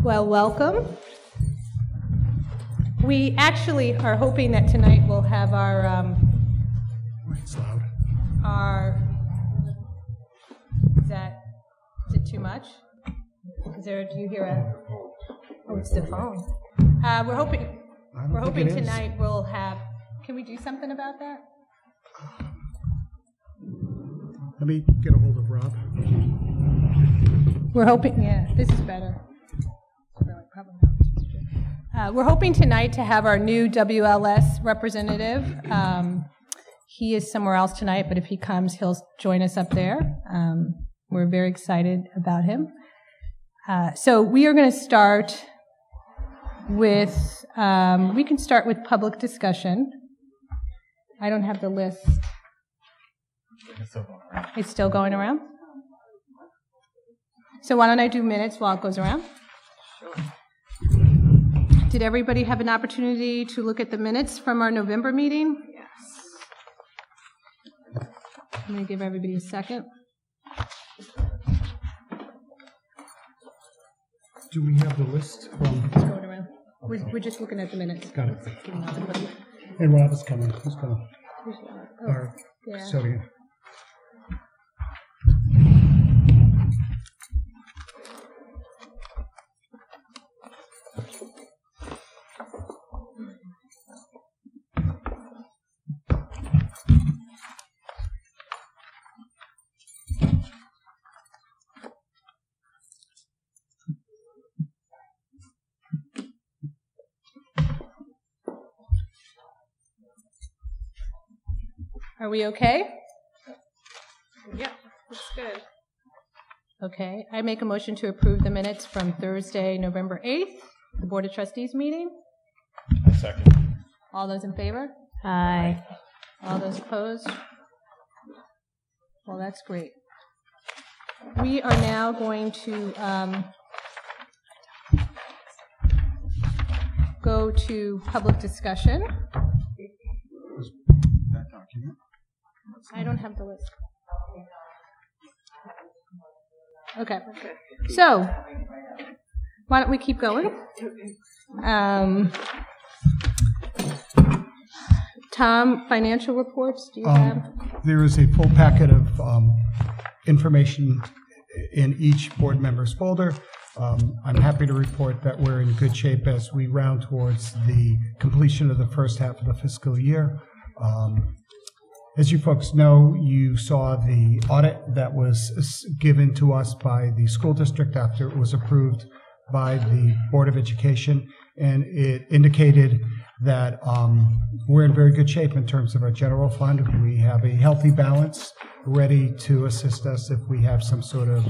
Well, welcome. We actually are hoping that tonight we'll have It's loud. is it too much? Do you hear oh, it's the phone. We're hoping tonight we'll have, can we do something about that? Let me get a hold of Rob. We're hoping, yeah, this is better. We're hoping tonight to have our new WLS representative. He is somewhere else tonight, but if he comes, he'll join us up there. We're very excited about him. So we are going to start with, we can start with public discussion. I don't have the list. It's still going around? So why don't I do minutes while it goes around? Sure. Did everybody have an opportunity to look at the minutes from our November meeting? Yes. I'm going to give everybody a second. Do we have the list from? It's going around. We're just looking at the minutes. Got it. And Rob is coming. Who's coming? Oh, Our yeah. custodian. Are we okay? Yeah, that's good. Okay. I make a motion to approve the minutes from Thursday, November 8th, the Board of Trustees meeting. I second. All those in favor? Aye. All those opposed? Well, that's great. We are now going to go to public discussion. That document. I don't have the list. Okay. So, why don't we keep going? Tom, financial reports, do you have? There is a full packet of information in each board member's folder. I'm happy to report that we're in good shape as we round towards the completion of the first half of the fiscal year. As you folks know, you saw the audit that was given to us by the school district after it was approved by the Board of Education, and it indicated that we're in very good shape in terms of our general fund. We have a healthy balance ready to assist us if we have some sort of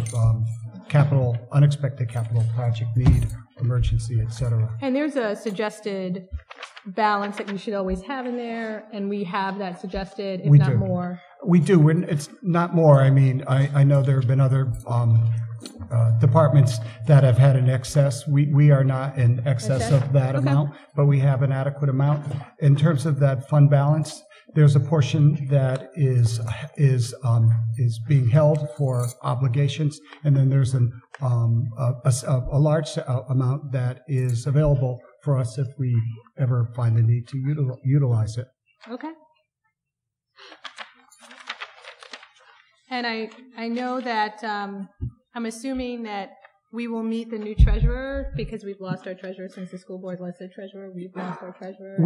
unexpected capital project need, emergency, etc. And there's a suggested balance that you should always have in there, and we have that suggested, if not more. We do. It's not more. I mean, I know there have been other departments that have had an excess. We are not in excess of that amount, but we have an adequate amount. In terms of that fund balance, there's a portion that is being held for obligations, and then there's a large amount that is available for us if we ever find the need to utilize it. Okay. And I know that I'm assuming that we will meet the new treasurer because we've lost our treasurer since the school board lost their treasurer. We've lost our treasurer.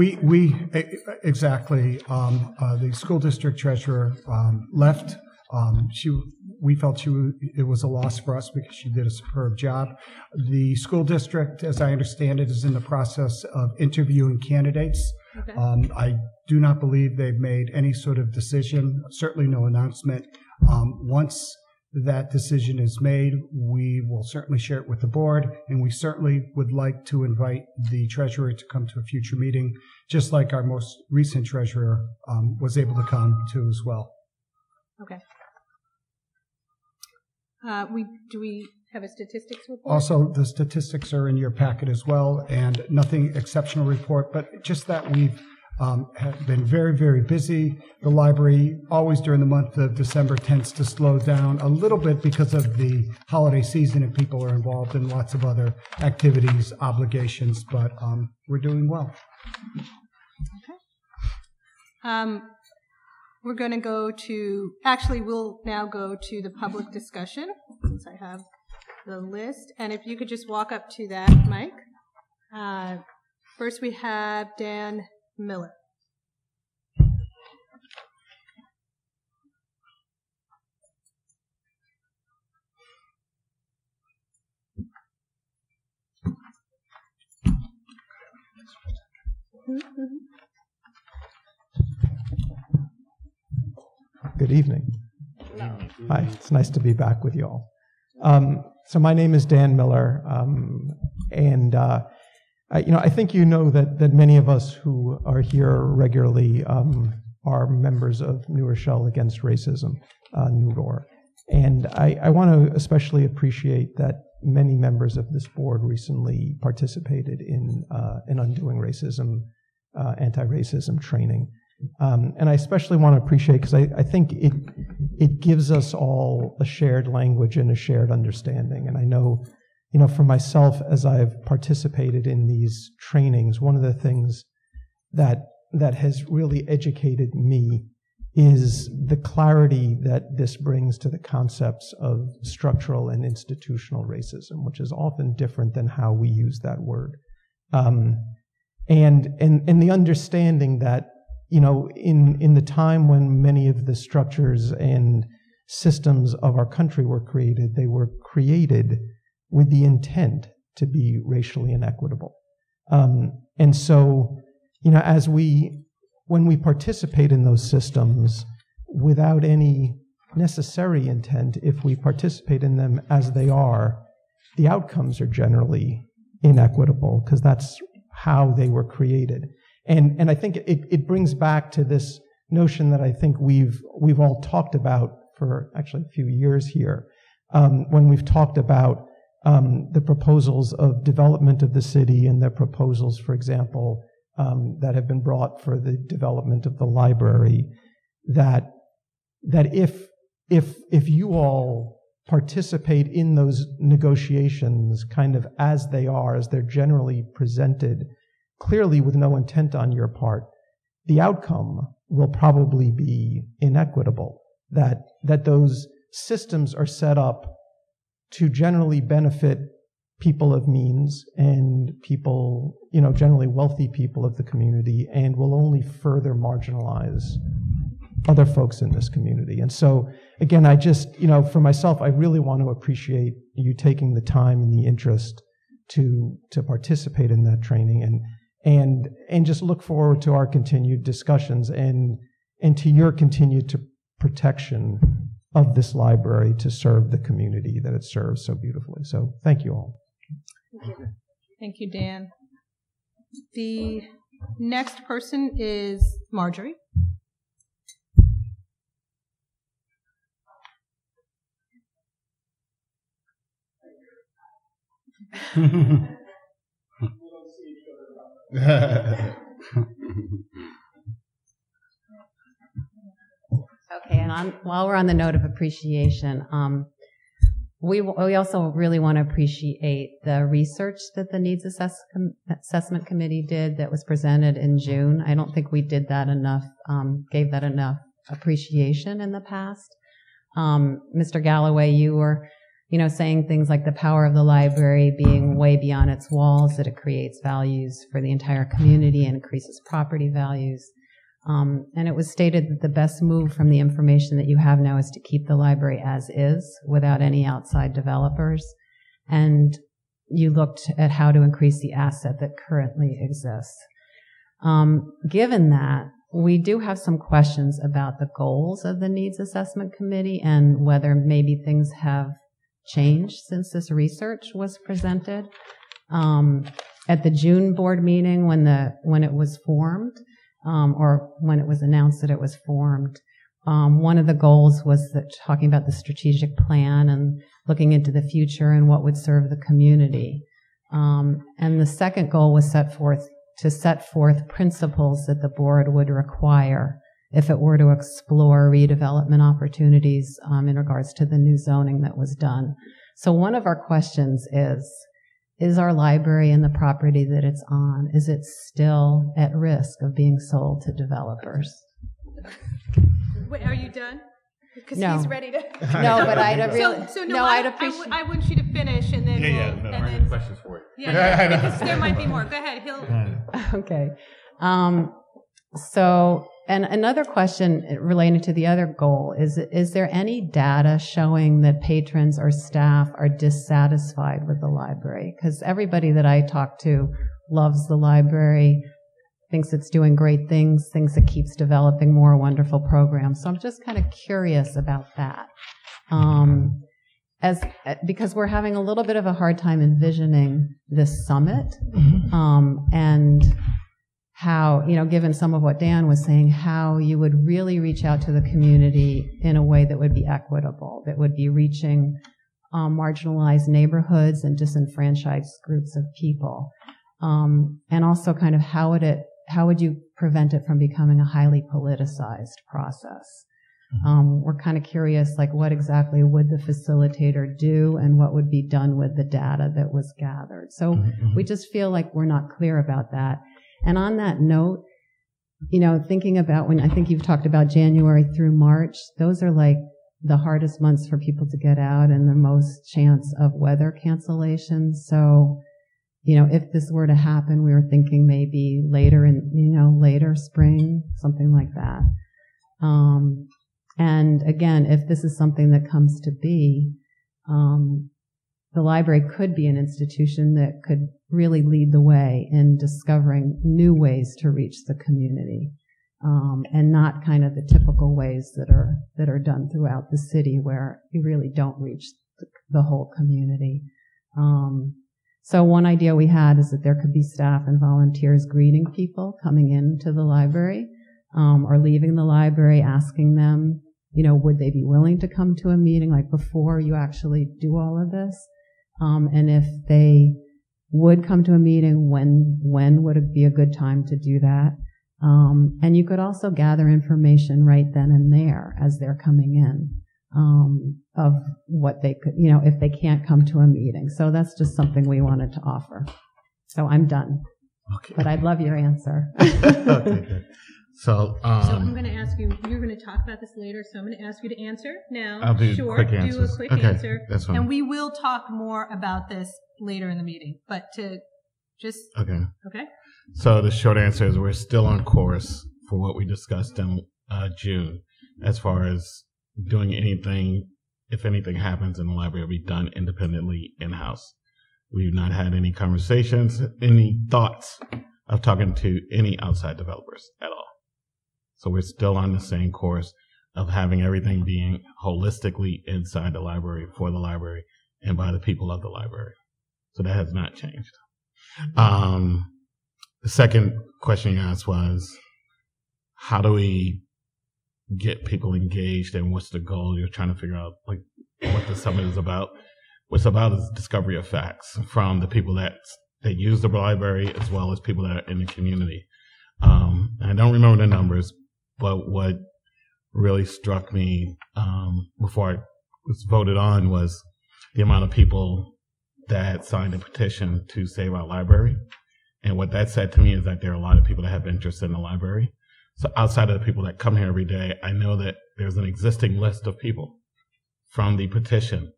Exactly. The school district treasurer left. We felt it was a loss for us because she did a superb job. The school district, as I understand it, is in the process of interviewing candidates. Okay. I do not believe they've made any sort of decision, certainly no announcement. Once that decision is made, we will certainly share it with the board, and we certainly would like to invite the treasurer to come to a future meeting, just like our most recent treasurer was able to come to as well. Okay. Do we have a statistics report? Also, the statistics are in your packet as well, and nothing exceptional report, but just that we've have been very, very busy. The library, always during the month of December, tends to slow down a little bit because of the holiday season and people are involved in lots of other activities, obligations, but we're doing well. Okay. We're going to go to, actually, we'll now go to the public discussion, since I have the list. And if you could just walk up to that mic. First, we have Dan Miller. Good evening. Hi, it's nice to be back with you all. So my name is Dan Miller, and I think you know that many of us who are here regularly are members of New Rochelle Against Racism, NUROR. And I want to especially appreciate that many members of this board recently participated in Undoing Racism, anti-racism training. And I especially want to appreciate, because I think it gives us all a shared language and a shared understanding. And I know, for myself, as I've participated in these trainings, one of the things that has really educated me is the clarity that this brings to the concepts of structural and institutional racism, which is often different than how we use that word. And the understanding that, in the time when many of the structures and systems of our country were created, they were created with the intent to be racially inequitable. And so, when we participate in those systems without any necessary intent, if we participate in them as they are, the outcomes are generally inequitable, because that's how they were created. And I think it brings back to this notion that I think we've all talked about for actually a few years here, when we've talked about the proposals of development of the city and the proposals, for example, that have been brought for the development of the library, that if you all participate in those negotiations kind of as they are, as they're generally presented, clearly with no intent on your part, the outcome will probably be inequitable, that those systems are set up to generally benefit people of means and people, generally wealthy people of the community, and will only further marginalize other folks in this community. And so, again, I just, for myself, I really want to appreciate you taking the time and the interest to participate in that training, and just look forward to our continued discussions and to your continued protection of this library to serve the community that it serves so beautifully. So thank you all. Thank you, Dan. The next person is Marjorie. Okay, and while we're on the note of appreciation, we also really want to appreciate the research that the Needs Assessment Committee did that was presented in June. I don't think we did that enough, gave that enough appreciation in the past. Mr. Galloway, you were, saying things like the power of the library being way beyond its walls, that it creates values for the entire community and increases property values. And it was stated that the best move from the information that you have now is to keep the library as is without any outside developers. And you looked at how to increase the asset that currently exists. Given that, we do have some questions about the goals of the Needs Assessment Committee and whether maybe things have changed since this research was presented. At the June board meeting, when it was formed, or when it was announced that it was formed, one of the goals was talking about the strategic plan and looking into the future and what would serve the community. And the second goal was set forth to set forth principles that the board would require if it were to explore redevelopment opportunities in regards to the new zoning that was done. So one of our questions is our library and the property that it's on, is it still at risk of being sold to developers? Wait, are you done? Because No. he's ready to. No, but I'd really, I'd appreciate. I want you to finish, and then I have questions for you. yeah, because there might be more. Go ahead. Okay. So, and another question relating to the other goal is there any data showing that patrons or staff are dissatisfied with the library? Because everybody that I talk to loves the library, thinks it's doing great things, thinks it keeps developing more wonderful programs. So I'm just kind of curious about that. Because we're having a little bit of a hard time envisioning this summit, and how, given some of what Dan was saying, how you would really reach out to the community in a way that would be equitable, that would be reaching marginalized neighborhoods and disenfranchised groups of people. And also kind of how would you prevent it from becoming a highly politicized process? We're kind of curious, like, what exactly would the facilitator do and what would be done with the data that was gathered? So we just feel like we're not clear about that. And on that note, thinking about when I think you've talked about January through March, those are like the hardest months for people to get out and the most chance of weather cancellations. So, if this were to happen, we were thinking maybe later later spring, something like that. And again, if this is something that comes to be, the library could be an institution that could really lead the way in discovering new ways to reach the community, and not kind of the typical ways that are done throughout the city where you really don't reach the whole community. So one idea we had is that there could be staff and volunteers greeting people coming into the library, or leaving the library, asking them, would they be willing to come to a meeting, like before you actually do all of this? And if they would come to a meeting, when would it be a good time to do that? And you could also gather information right then and there as they're coming in, of what they could, if they can't come to a meeting. So that's just something we wanted to offer. So I'm done. Okay. But I'd love your answer. Okay, good. So I'm going to ask you, you're going to talk about this later, so I'm going to ask you to answer now. I'll do quick Do answers. a quick Okay, answer. that's fine. And we will talk more about this later in the meeting, but to just, Okay. okay? So the short answer is we're still on course for what we discussed in June, as far as doing anything, if anything happens in the library, it'll be done independently in-house. We've not had any conversations, any thoughts of talking to any outside developers at all. So we're still on the same course of having everything being holistically inside the library, for the library, and by the people of the library. So that has not changed. The second question you asked was, how do we get people engaged, and what's the goal? You're trying to figure out, like, what the summit is about. What's about is discovery of facts from the people that use the library, as well as people that are in the community. I don't remember the numbers, but what really struck me before I was voted on was the amount of people that signed a petition to save our library. And what that said to me is that there are a lot of people that have interest in the library. So outside of the people that come here every day, I know that there's an existing list of people from the petition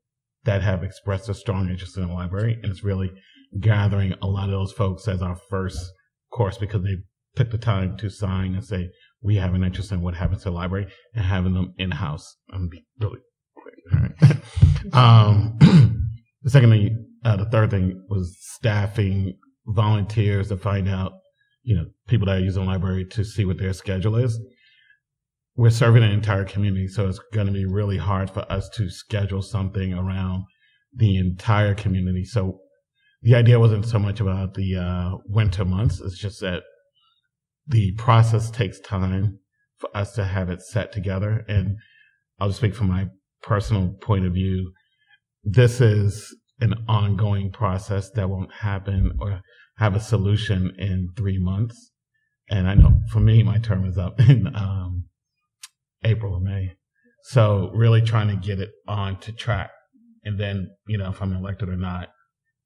that have expressed a strong interest in the library. And it's really gathering a lot of those folks as our first course, because they took the time to sign and say, we have an interest in what happens to the library, and having them in-house. I'm going to be really quick. All right. The second thing, the third thing was staffing volunteers to find out, people that are using the library, to see what their schedule is. We're serving an entire community, so it's going to be really hard for us to schedule something around the entire community. So the idea wasn't so much about the winter months. It's just that the process takes time for us to have it set together. And I'll just speak from my personal point of view. This is an ongoing process that won't happen or have a solution in 3 months. And I know for me, my term is up in April or May. So really trying to get it on to track. And then, if I'm elected or not,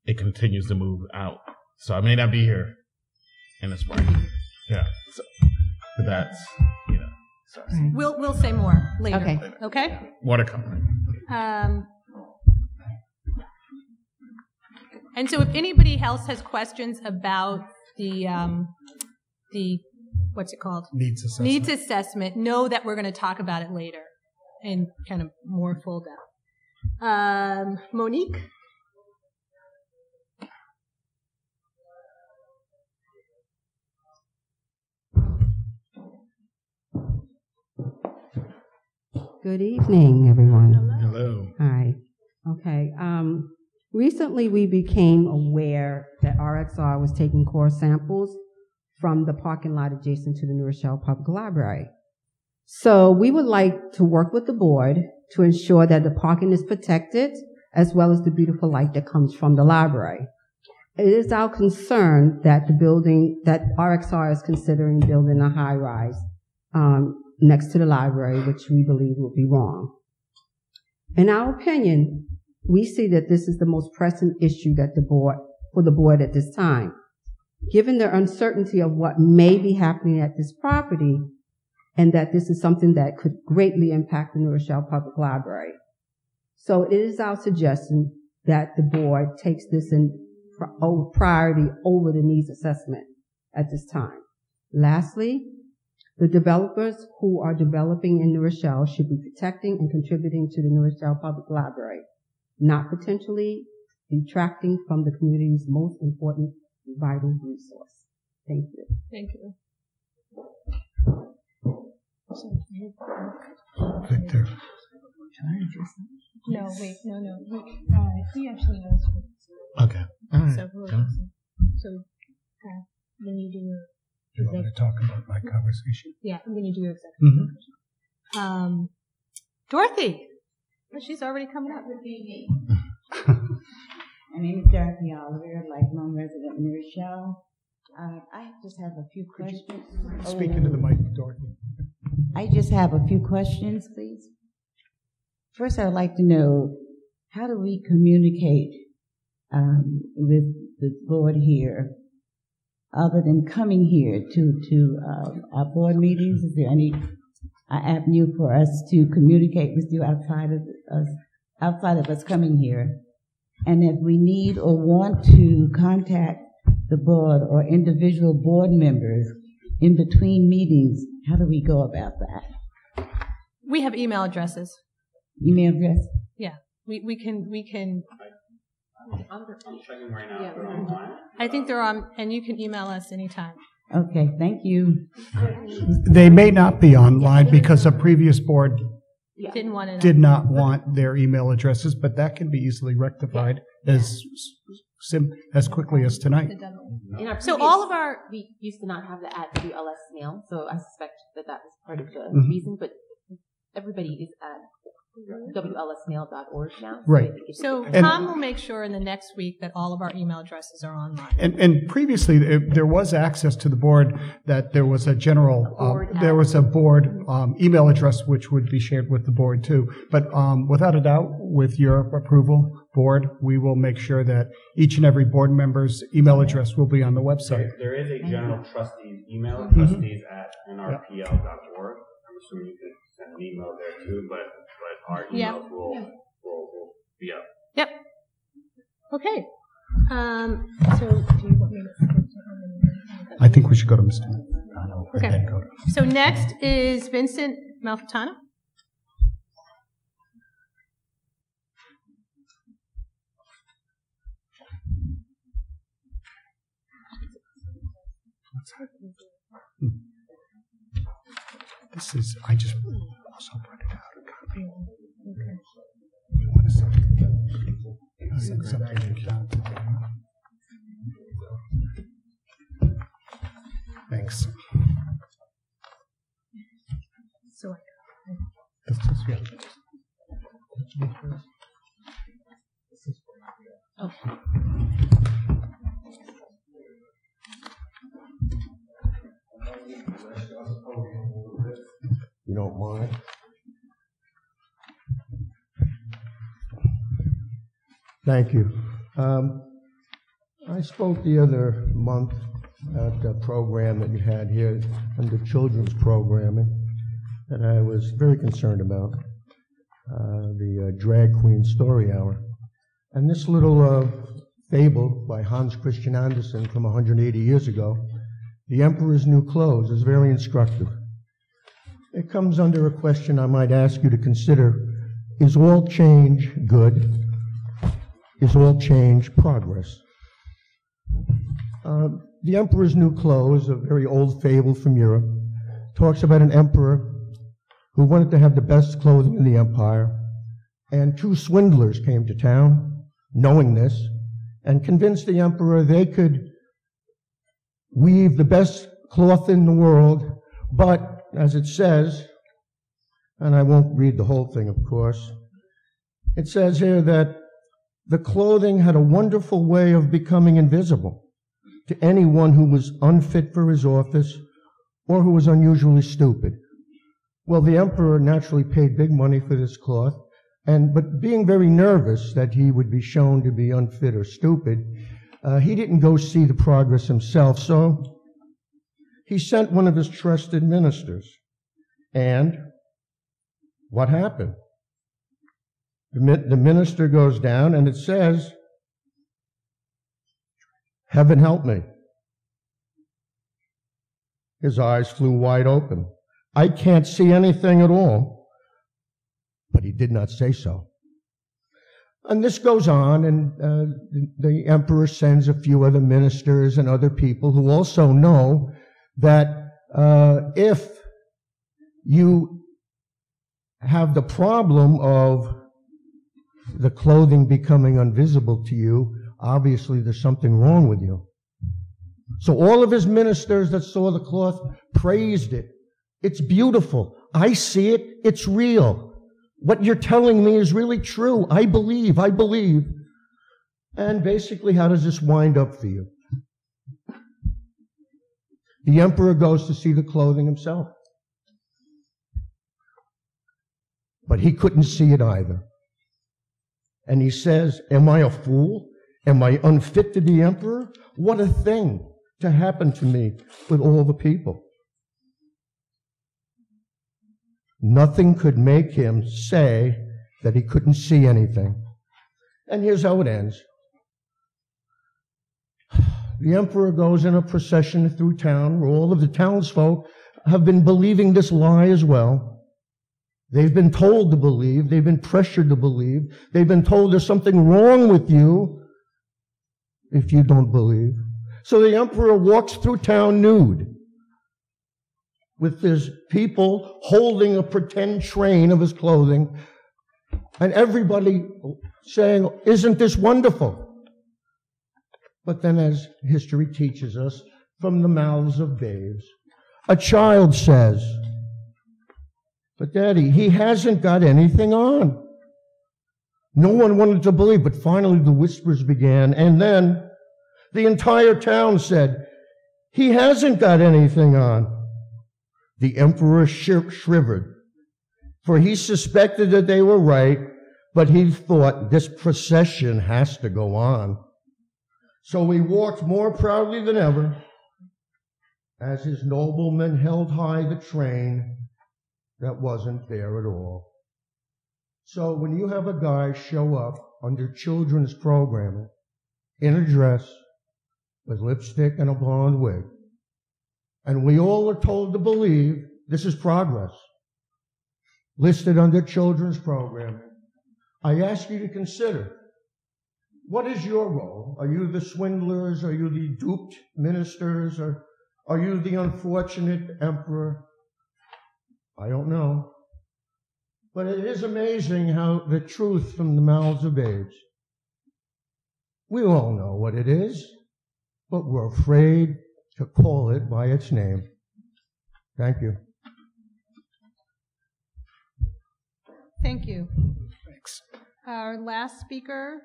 it continues to move out. So I may not be here in the spring. Yeah. So, but that's, sorry. We'll say more later. Okay. Okay? Water company. And so if anybody else has questions about the what's it called? Needs assessment. Needs assessment, know that we're going to talk about it later and kind of more full down. Monique? Good evening, everyone. Hello. Hi. Okay. Recently, we became aware that RXR was taking core samples from the parking lot adjacent to the New Rochelle Public Library. So we would like to work with the board to ensure that the parking is protected, as well as the beautiful light that comes from the library. It is our concern that that RXR is considering building a high-rise next to the library, which we believe will be wrong. In our opinion, we see that this is the most pressing issue for the board at this time. Given the uncertainty of what may be happening at this property, and that this is something that could greatly impact the New Rochelle Public Library. So it is our suggestion that the board takes this in priority over the needs assessment at this time. Lastly, the developers who are developing in New Rochelle should be protecting and contributing to the New Rochelle Public Library, not potentially detracting from the community's most important vital resource. Thank you. Thank you. Victor. No, wait, no. He actually knows. Okay. All right. So when you do your Do you want me to talk about my conversation? yeah, when you do your executive session. Dorothy, well, she's already coming up. My name is Dorothy Oliver, lifelong resident in New Rochelle. I just have a few questions. Speak into the mic, Dorothy. I just have a few questions, please. First, I'd like to know, how do we communicate with the board here, other than coming here to our board meetings? Is there any avenue for us to communicate with you outside of us coming here? And if we need or want to contact the board or individual board members in between meetings, how do we go about that? We have email addresses. Email address? Yeah, we can. I'm checking right now. I think they're on, and you can email us anytime. Okay, thank you. They may not be online because a previous board Didn't want to. did not want their email addresses, but that can be easily rectified as quickly as tonight. In our So previous, all of our we used to not have the at WLS mail, so I suspect that was part of the Mhm. reason. But everybody is at WLSmail.org now. Right. I think it- So And- Tom will make sure in the next week that all of our email addresses are online. And previously, there was access to the board, that there was a general, there was a board email address which would be shared with the board too. But without a doubt, with your approval, board, we will make sure that each and every board member's email address will be on the website. There is a general trustees email, trustees@nrpl.org. I'm assuming you could send an email there too, but our Yeah. emails will be up. Yep. Okay. So do you want me to? I think we should go to Mr. Okay. Then go to- So next is Vincent Malfitano. This is, I just also printed out a copy. You want to send something down to them? Thanks. So This is, yeah. you don't mind. Thank you. I spoke the other month at a program that you had here under children's programming that I was very concerned about, the Drag Queen Story Hour. And this little fable by Hans Christian Andersen from 180 years ago, The Emperor's New Clothes, is very instructive. It comes under a question I might ask you to consider: is all change good? Is all change progress? The Emperor's New Clothes, a very old fable from Europe, talks about an emperor who wanted to have the best clothing in the empire, and two swindlers came to town, knowing this, and convinced the emperor they could weave the best cloth in the world, but, as it says, and I won't read the whole thing, of course, it says here that the clothing had a wonderful way of becoming invisible to anyone who was unfit for his office or who was unusually stupid. Well, the emperor naturally paid big money for this cloth, but being very nervous that he would be shown to be unfit or stupid, he didn't go see the progress himself, so he sent one of his trusted ministers. And what happened? The minister goes down, and it says, "Heaven help me." His eyes flew wide open. "I can't see anything at all." But he did not say so. And this goes on, and the emperor sends a few other ministers and other people who also know that if you have the problem of the clothing becoming invisible to you, obviously there's something wrong with you. So all of his ministers that saw the cloth praised it. "It's beautiful. I see it. It's real. What you're telling me is really true. I believe. And basically, how does this wind up for you? The emperor goes to see the clothing himself. But he couldn't see it either. And he says, "Am I a fool? Am I unfit to be emperor? What a thing to happen to me with all the people." Nothing could make him say that he couldn't see anything. And here's how it ends. The emperor goes in a procession through town where all of the townsfolk have been believing this lie as well. They've been told to believe. They've been pressured to believe. They've been told there's something wrong with you if you don't believe. So the emperor walks through town nude, with his people holding a pretend train of his clothing, and everybody saying, "Isn't this wonderful?" But then, as history teaches us, from the mouths of babes, a child says, "But Daddy, he hasn't got anything on." No one wanted to believe, but finally the whispers began, and then the entire town said, "He hasn't got anything on." The emperor shivered, for he suspected that they were right, but he thought this procession has to go on. So he walked more proudly than ever as his noblemen held high the train that wasn't there at all. So when you have a guy show up under children's programming in a dress with lipstick and a blonde wig, and we all are told to believe this is progress, listed under children's programming, I ask you to consider, what is your role? Are you the swindlers? Are you the duped ministers? Or are you the unfortunate emperor? I don't know. But it is amazing how the truth from the mouths of babes. We all know what it is, but we're afraid to call it by its name. Thank you. Thank you. Thanks. Our last speaker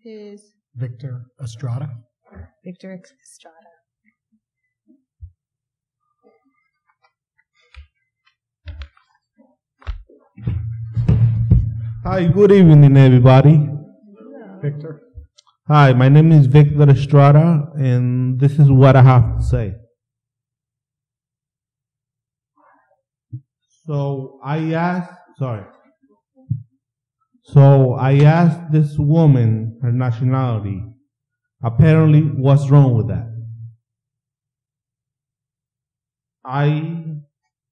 is Victor Estrada. Victor Estrada. Hi, good evening, everybody. Victor? Hi, my name is Victor Estrada, and this is what I have to say. So I asked this woman her nationality. Apparently, what's wrong with that? I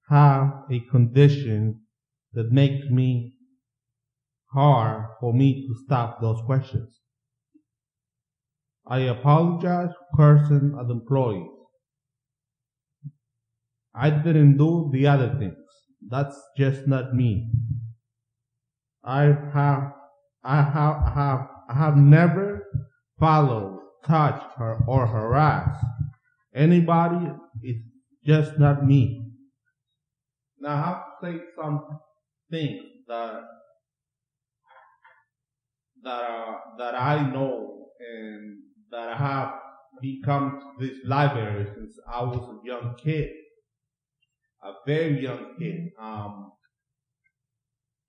have a condition that makes me hard for me to stop those questions. I apologize for cursing at employees. I didn't do the other things. That's just not me. I have never followed, touched, or harassed anybody. It's just not me. Now I have to say some things that I know and that I have become to this library since I was a young kid, a very young kid.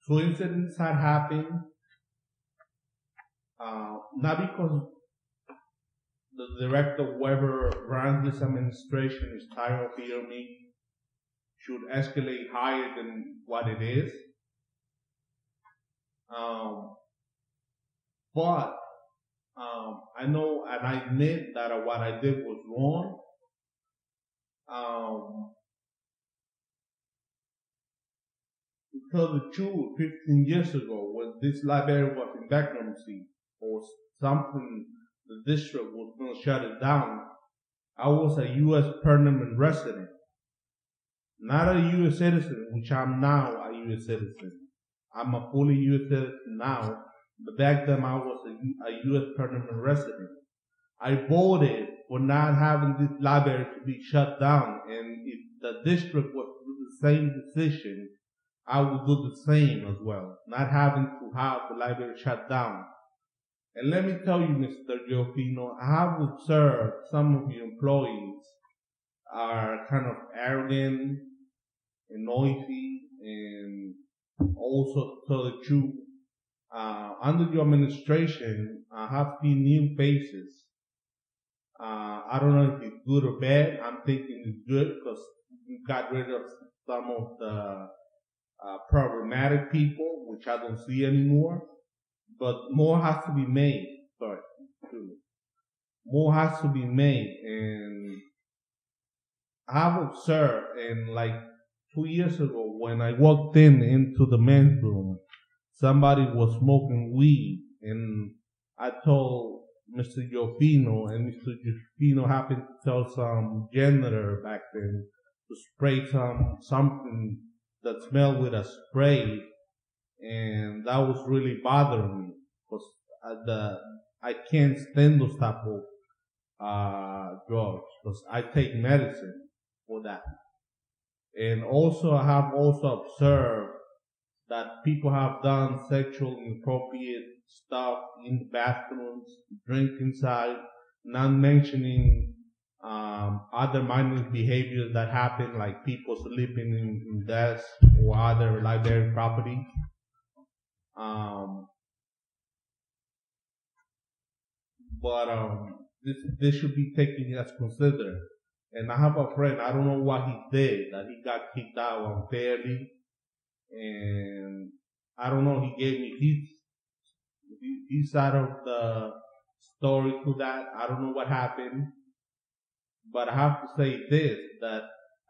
Two incidents had happened, not because the director, whoever runs this administration, is tired of hearing me, should escalate higher than what it is. But I know and I admit that what I did was wrong. To tell the truth, 15 years ago, when this library was in bankruptcy or something, the district was going to shut it down, I was a U.S. permanent resident. Not a U.S. citizen, which I'm now a U.S. citizen. I'm a fully U.S. citizen now, but back then I was a U.S. permanent resident. I voted for not having this library to be shut down, and if the district was to do the same decision, I would do the same as well, not having to have the library shut down. And let me tell you, Mr. Giofino, I have observed some of your employees are kind of arrogant and noisy, and also, to tell the truth, under your administration, I have seen new faces. I don't know if it's good or bad. I'm thinking it's good because you got rid of some of the problematic people, which I don't see anymore. But more has to be made. More has to be made, and I've observed, and like 2 years ago, when I walked into the men's room, somebody was smoking weed, and I told Mr. Giofino, and Mr. Giofino happened to tell some janitor back then to spray something that smelled with a spray, and that was really bothering me because I can't stand those type of drugs because I take medicine for that. And also, I have also observed that people have done sexual inappropriate stuff in the bathrooms, drink inside, not mentioning other minor behaviors that happen, like people sleeping in desks or other library property. But this should be taken as considered. And I have a friend, I don't know what he did, that he got kicked out unfairly. And I don't know, he gave me his side of the story to that. I don't know what happened. But I have to say this, that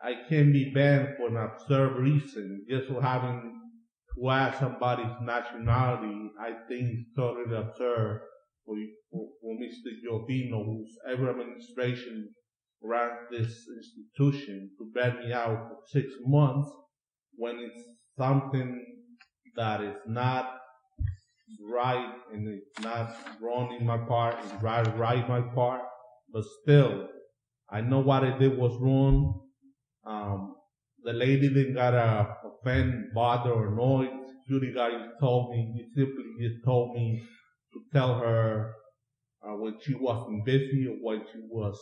I can't be banned for an absurd reason. Just for having to ask somebody's nationality, I think it's totally absurd for Mr. Giofino, whose every administration ran this institution, to ban me out for 6 months when it's something that is not right and it's not wrong in my part, it's right my part, but still, I know what I did was wrong. The lady didn't got offend, bother, or annoy. The security guy simply just told me to tell her when she wasn't busy or when she was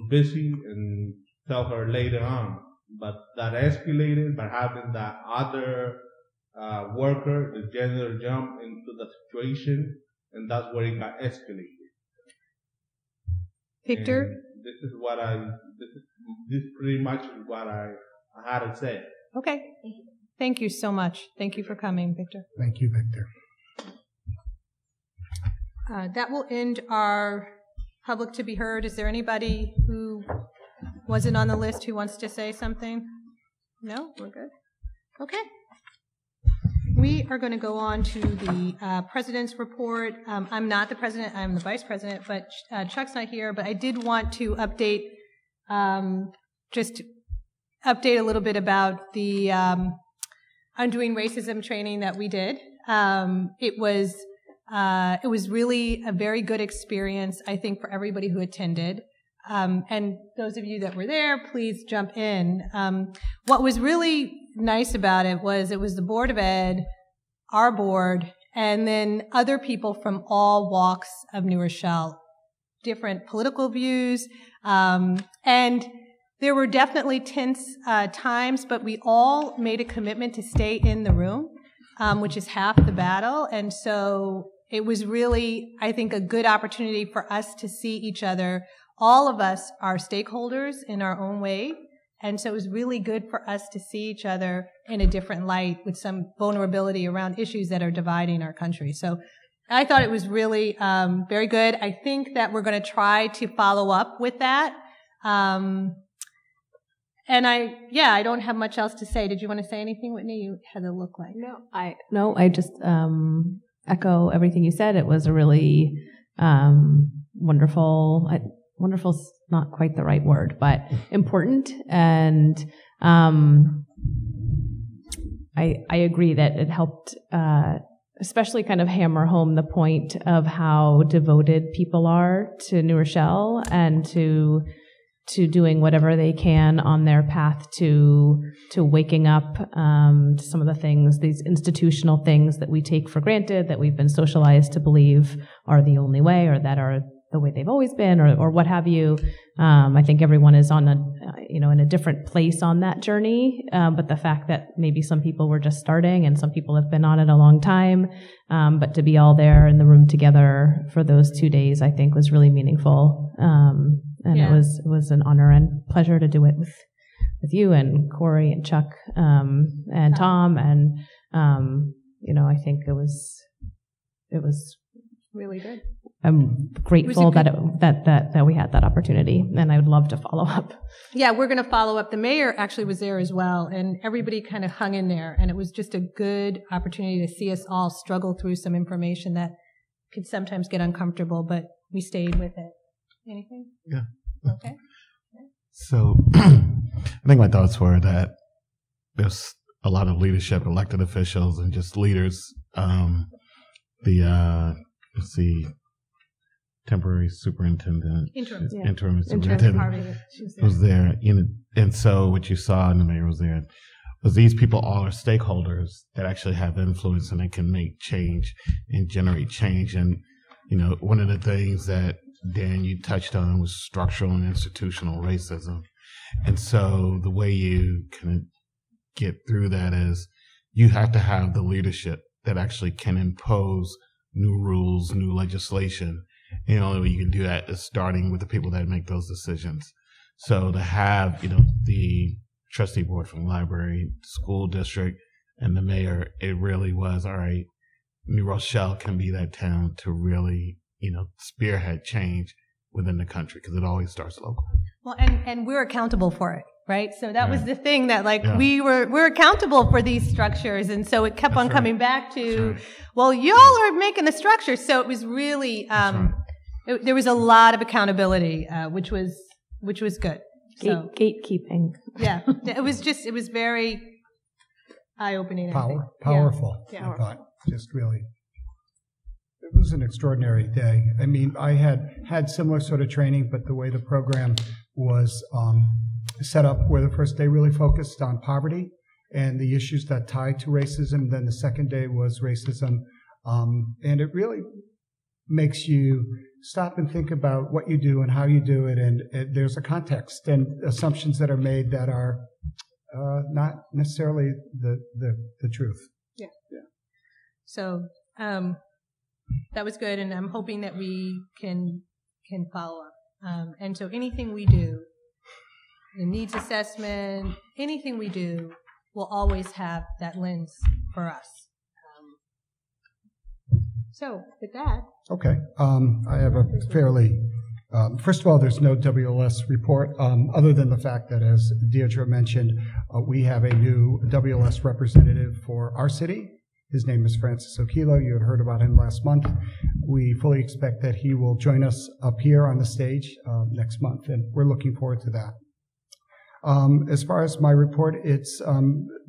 busy, and tell her later on. But that escalated by having that other worker, the janitor jumped into the situation, and that's where it got escalated. Victor? And this pretty much is what I had to say. Okay. Thank you so much. Thank you for coming, Victor. Thank you, Victor. That will end our public to be heard. Is there anybody who wasn't on the list who wants to say something? No? We're good? Okay. We are going to go on to the president's report. I'm not the president, I'm the vice president, but Chuck's not here, but I did want to update, just update a little bit about the Undoing Racism training that we did. It was really a very good experience, I think, for everybody who attended. And those of you that were there, please jump in. What was really nice about it was the Board of Ed, our board, and then other people from all walks of New Rochelle, different political views. And there were definitely tense times, but we all made a commitment to stay in the room, which is half the battle. And so it was really, I think, a good opportunity for us to see each other. All of us are stakeholders in our own way, and so it was really good for us to see each other in a different light with some vulnerability around issues that are dividing our country. So I thought it was really very good. I think that we're going to try to follow up with that. And I don't have much else to say. Did you want to say anything, Whitney? You had a look like. No, I just echo everything you said. It was a really wonderful not quite the right word, but important. And I agree that it helped, especially kind of hammer home the point of how devoted people are to New Rochelle and to doing whatever they can on their path to waking up to some of the things, these institutional things that we take for granted, that we've been socialized to believe are the only way, or that are the way they've always been, or what have you. I think everyone is on in a different place on that journey. But the fact that maybe some people were just starting and some people have been on it a long time, but to be all there in the room together for those 2 days, I think was really meaningful. It was an honor and pleasure to do it with you and Corey and Chuck, and Tom. And, I think it was really good. I'm grateful that we had that opportunity, and I would love to follow up. Yeah, we're going to follow up. The mayor actually was there as well, and everybody kind of hung in there, and it was just a good opportunity to see us all struggle through some information that could sometimes get uncomfortable, but we stayed with it. Anything? Yeah. Okay. So I think my thoughts were that there's a lot of leadership, elected officials, and just leaders. Temporary superintendent, interim superintendent was there. And so what you saw, and the mayor was there, was these people all are stakeholders that actually have influence and they can make change and generate change. And, one of the things that, Dan, you touched on was structural and institutional racism. And so the way you can get through that is you have to have the leadership that actually can impose new rules, new legislation. And the only way you can do that is starting with the people that make those decisions. So to have, the trustee board from the library, school district, and the mayor, it really was, all right, New Rochelle can be that town to really, spearhead change within the country, because it always starts local. Well, and we're accountable for it, right? So that was the thing that, we're accountable for these structures, and so it kept on coming back to, well, y'all are making the structure. So it was really, there was a lot of accountability, which was good. Gatekeeping. Yeah, it was very eye-opening. Powerful. Yeah. I thought, just really. It was an extraordinary day. I mean, I had similar sort of training, but the way the program was set up, where the first day really focused on poverty and the issues that tie to racism. Then the second day was racism. And it really makes you stop and think about what you do and how you do it. And there's a context and assumptions that are made that are not necessarily the truth. Yeah. So that was good, and I'm hoping that we can follow up. And so anything we do, the needs assessment, anything we do, will always have that lens for us. So with that. Okay. I have a fairly, first of all, there's no WLS report, other than the fact that, as Deirdre mentioned, we have a new WLS representative for our city. His name is Francis Okilo. You had heard about him last month. We fully expect that he will join us up here on the stage next month, and we're looking forward to that. As far as my report, it's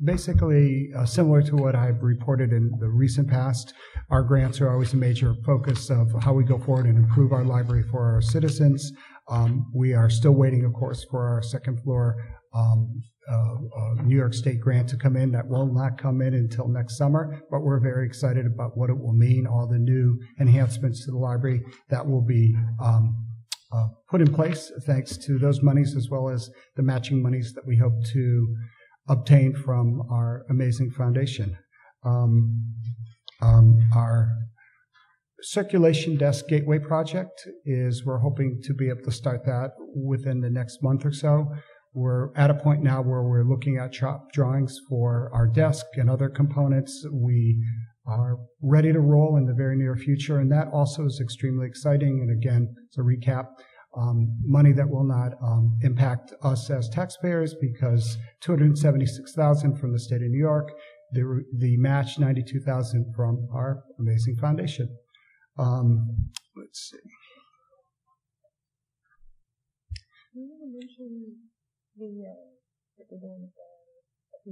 basically similar to what I've reported in the recent past. Our grants are always a major focus of how we go forward and improve our library for our citizens. We are still waiting, of course, for our second floor New York State grant to come in. That will not come in until next summer, but we're very excited about what it will mean, all the new enhancements to the library that will be put in place thanks to those monies, as well as the matching monies that we hope to obtain from our amazing foundation. Our circulation desk gateway project we're hoping to be able to start that within the next month or so. We're at a point now where we're looking at shop drawings for our desk and other components. We are ready to roll in the very near future, and that also is extremely exciting. And again, to recap, money that will not impact us as taxpayers, because $276,000 from the state of New York, the match $92,000 from our amazing foundation. Let's see.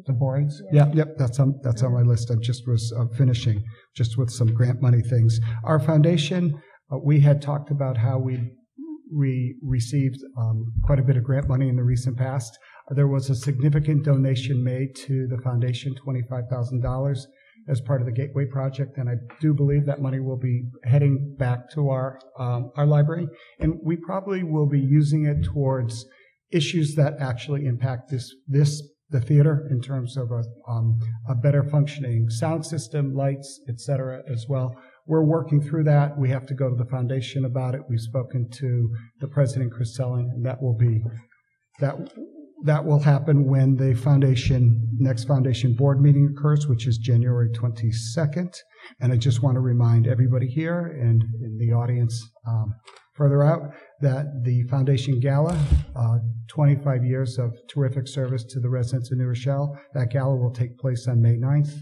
The borings? Yeah, yep, that's on my list. I just was finishing just with some grant money things. Our foundation, we had talked about how we received quite a bit of grant money in the recent past. There was a significant donation made to the foundation, $25,000, as part of the Gateway project, and I do believe that money will be heading back to our library, and we probably will be using it towards issues that actually impact the theater, in terms of a better functioning sound system, lights, etc. as well. We're working through that. We have to go to the foundation about it. We've spoken to the president, Chris Sellon, and that will happen when the next foundation board meeting occurs, which is January 22nd. And I just want to remind everybody here and in the audience further out that the foundation gala, 25 years of terrific service to the residents of New Rochelle, that gala will take place on May 9th,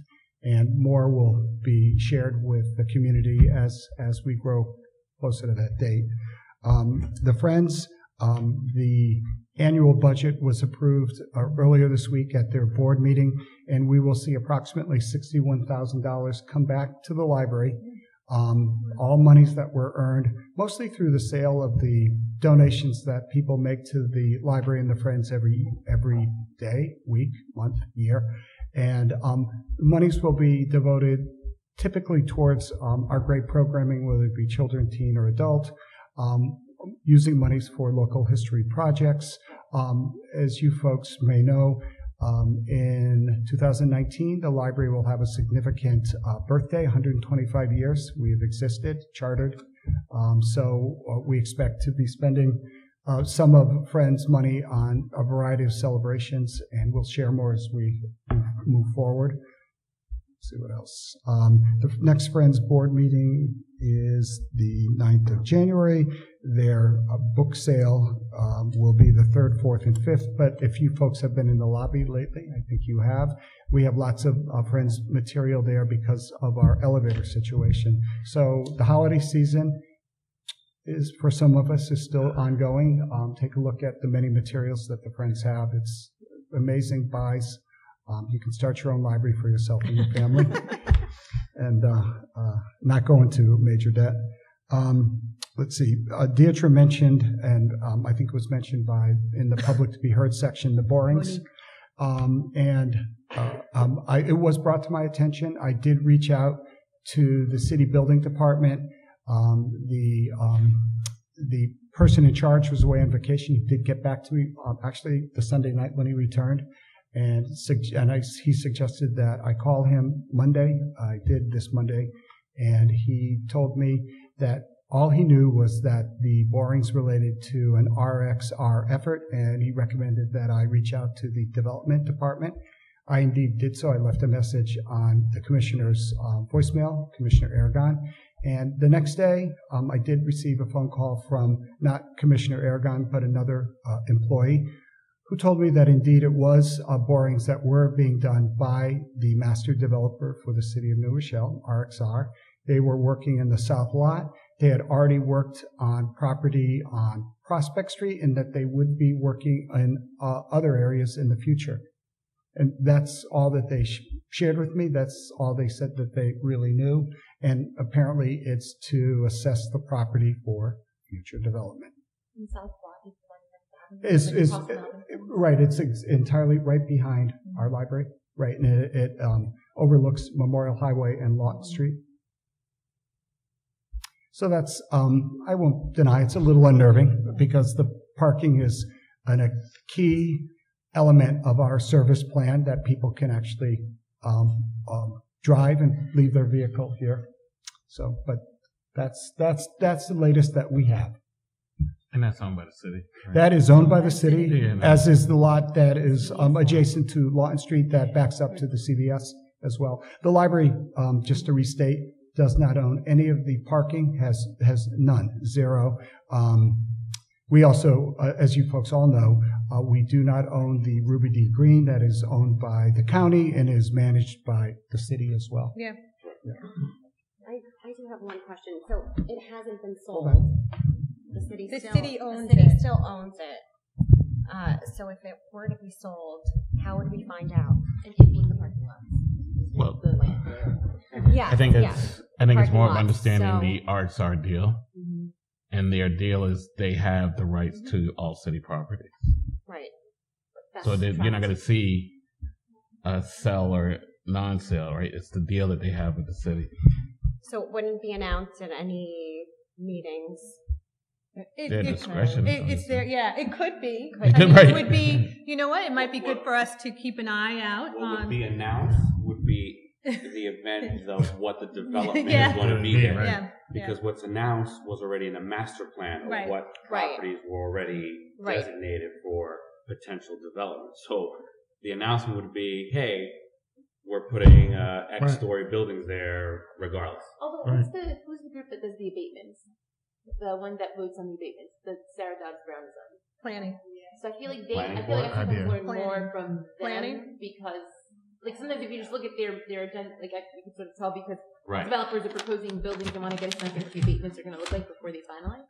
and more will be shared with the community as we grow closer to that date. The Friends, the annual budget was approved earlier this week at their board meeting, and we will see approximately $61,000 come back to the library. All monies that were earned mostly through the sale of the donations that people make to the library and the Friends every day, week, month, year. And monies will be devoted typically towards our great programming, whether it be children, teen, or adult, using monies for local history projects. As you folks may know, in 2019, the library will have a significant birthday, 125 years we have existed, chartered. So we expect to be spending some of Friends' money on a variety of celebrations, and we'll share more as we move forward. Let's see what else. The next Friends board meeting is the 9th of January. Their book sale will be the 3rd, 4th, and 5th, but if you folks have been in the lobby lately, I think you have, we have lots of Friends material there because of our elevator situation. So the holiday season is, for some of us, is still ongoing. Take a look at the many materials that the Friends have. It's amazing buys. You can start your own library for yourself and your family and not go into major debt. Let's see, Deirdre mentioned, and I think it was mentioned in the public to be heard section, the borings. It was brought to my attention. I did reach out to the city building department. The person in charge was away on vacation. He did get back to me actually the Sunday night when he returned. and he suggested that I call him Monday. I did this Monday, and he told me that all he knew was that the borings related to an RXR effort, and he recommended that I reach out to the development department. I indeed did so. I left a message on the commissioner's voicemail, Commissioner Aragon. And the next day, I did receive a phone call from not Commissioner Aragon, but another employee who told me that indeed it was borings that were being done by the master developer for the city of New Rochelle, RXR. They were working in the south lot. They had already worked on property on Prospect Street, and that they would be working in other areas in the future. And that's all that they shared with me. That's all they said that they really knew. And apparently it's to assess the property for future development. In South Lot is the one that's Right, it's entirely right behind our library. Right, and it overlooks Memorial Highway and Lawton Street. So that's, I won't deny it's a little unnerving because the parking is a key element of our service plan, that people can actually drive and leave their vehicle here. So, but that's the latest that we have. And that's owned by the city. Right? That is owned by the city, Yeah, as is the lot that is adjacent to Lawton Street that backs up to the CVS as well. The library, just to restate, does not own any of the parking, has none, zero. We also, as you folks all know, we do not own the Ruby D. Green. That is owned by the county and is managed by the city as well. Yeah. I do have one question. So it hasn't been sold. The city still owns it. So if it were to be sold, how would we find out? And it being the parking lot. Well, Yeah, I think it's more of understanding so, the RXR deal. Mm-hmm. And their deal is they have the rights to all city properties. Right. So you're not going to see a sell or non-sale, right? It's the deal that they have with the city. So it wouldn't be announced at any meetings. Their discretion. It's there. Yeah, it could be. Right. It would be. You know what? It might be good for us to keep an eye out What on. would be announced would be in the event of what the development is going to be there. Yeah. Because what's announced was already in the master plan of what properties were already designated for potential development. So the announcement would be, hey, we're putting X-story buildings there regardless. Although, who's the group that does the abatements? The one that votes on the abatements, that Sarah Dodds Brown is on. Planning. So I feel like I should learn more from them because, like, sometimes if you just look at their agenda, like, you can sort of tell because developers are proposing buildings and want to get a sense of what the abatements are going to look like before they finalize.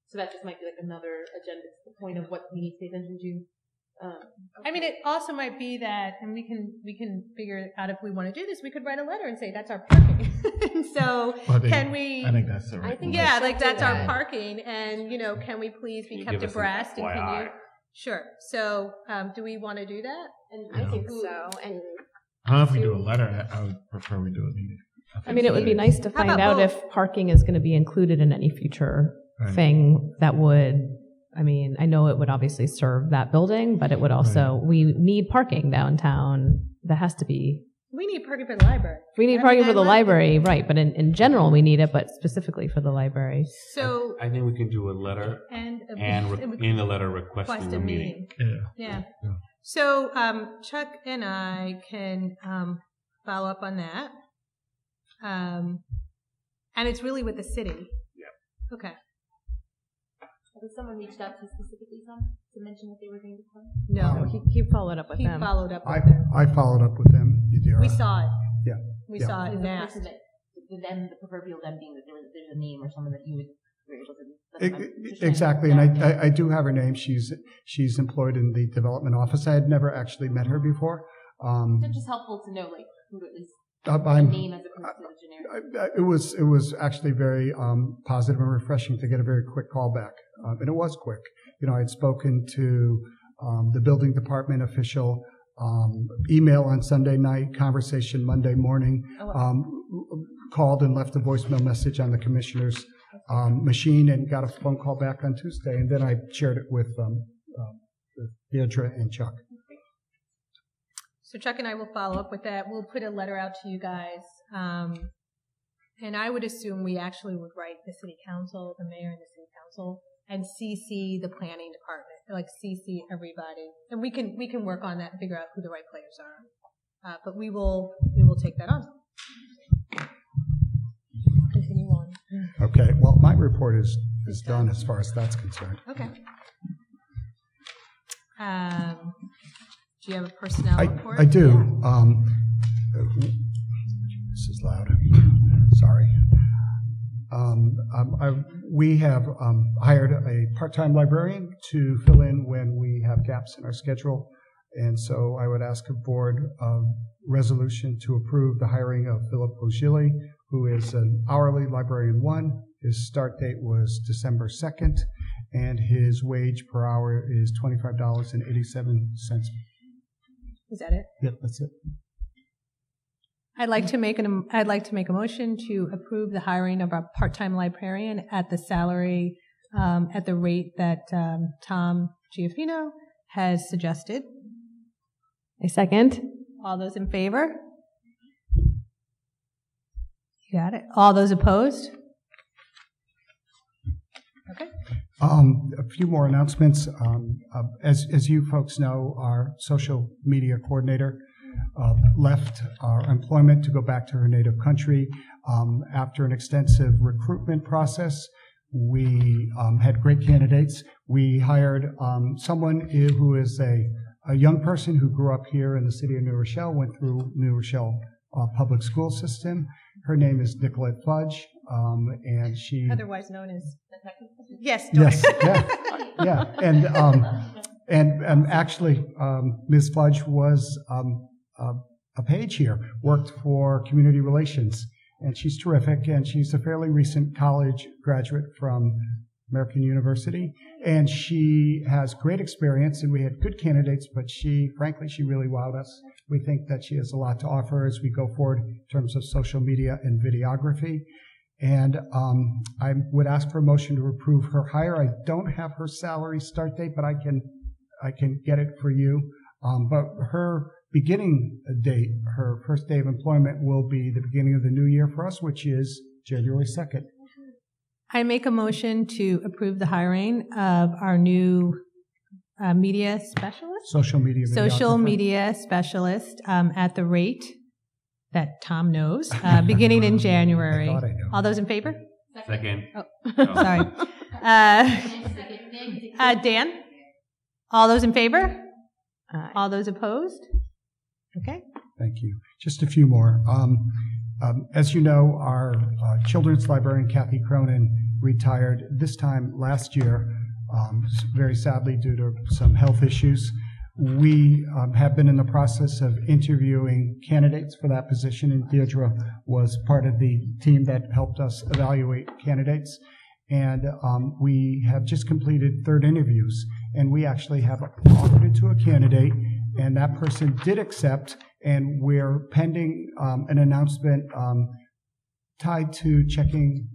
So that just might be like another agenda to the point of what we need to pay attention to. I mean, it also might be that, and we can figure out if we want to do this. We could write a letter and say that's our parking. So can we? I think that's the right. Yeah, like that's our parking, and can we please be kept abreast? And can you? Sure. So, do we want to do that? And I think so. And I don't know if we do a letter. I would prefer we do a meeting. I mean, it would be nice to find out if parking is going to be included in any future thing that would. I mean, I know it would obviously serve that building, but it would also, we need parking downtown. That has to be. We need parking for the library. We need parking for the library, right. But in general, we need it, but specifically for the library. So I think we can do a letter and in the letter requesting a meeting. Yeah. So Chuck and I can follow up on that. And it's really with the city. Yeah. Okay. Has someone reached out to you specifically, to mention that they were going to come? No, he followed up with them. He followed up with them. I followed up with them. We saw it. Yeah. We saw it and asked. The proverbial them being that there's a name or someone that you were able to. Exactly, and I do have her name. She's employed in the development office. I had never actually met her before. It's just helpful to know, like, who it is. Name as opposed to the generic. It was actually very positive and refreshing to get a very quick call back, and it was quick. I had spoken to the building department official, email on Sunday night, conversation Monday morning, called and left a voicemail message on the commissioner's machine, and got a phone call back on Tuesday, and then I shared it with Deirdre and Chuck. So Chuck and I will follow up with that. We'll put a letter out to you guys. And I would assume we actually would write the city council, the mayor and the city council, and CC the planning department, like CC everybody. And we can work on that and figure out who the right players are. But we will take that on. Continue on. Okay, well, my report is done as far as that's concerned. Okay. Do you have a personnel report? I do. This is loud. Sorry. We have hired a part-time librarian to fill in when we have gaps in our schedule. And so I would ask a board resolution to approve the hiring of Philip Ogili, who is an hourly librarian 1. His start date was December 2nd, and his wage per hour is $25.87. Is that it? Yep, that's it. I'd like to make a motion to approve the hiring of our part-time librarian at the salary at the rate that Tom Giaffino has suggested. A second. All those in favor? You got it. All those opposed? Okay. A few more announcements. As you folks know, our social media coordinator left our employment to go back to her native country. After an extensive recruitment process, we had great candidates. We hired someone who is a young person who grew up here in the city of New Rochelle, went through New Rochelle public school system. Her name is Nicolette Fudge, and she... Otherwise known as... Yes. Yes, yeah. And actually, Ms. Fudge was a page here, worked for community relations, and she's terrific, and she's a fairly recent college graduate from American University, and she has great experience, and we had good candidates, but frankly, she really wowed us. We think that she has a lot to offer as we go forward in terms of social media and videography. And I would ask for a motion to approve her hire. I don't have her salary start date, but I can get it for you. But her beginning date, her first day of employment, will be the beginning of the new year for us, which is January 2nd. I make a motion to approve the hiring of our new media specialist? Social media specialist at the rate that Tom knows, beginning in January. I thought I knew. All those in favor? Second. Oh, sorry. Dan? All those in favor? All those opposed? Okay. Thank you. Just a few more. As you know, our children's librarian, Kathy Cronin, retired this time last year, very sadly due to some health issues. We have been in the process of interviewing candidates for that position, and Deirdre was part of the team that helped us evaluate candidates. And we have just completed 3rd interviews, and we actually have offered it to a candidate, and that person did accept, and we're pending an announcement tied to checking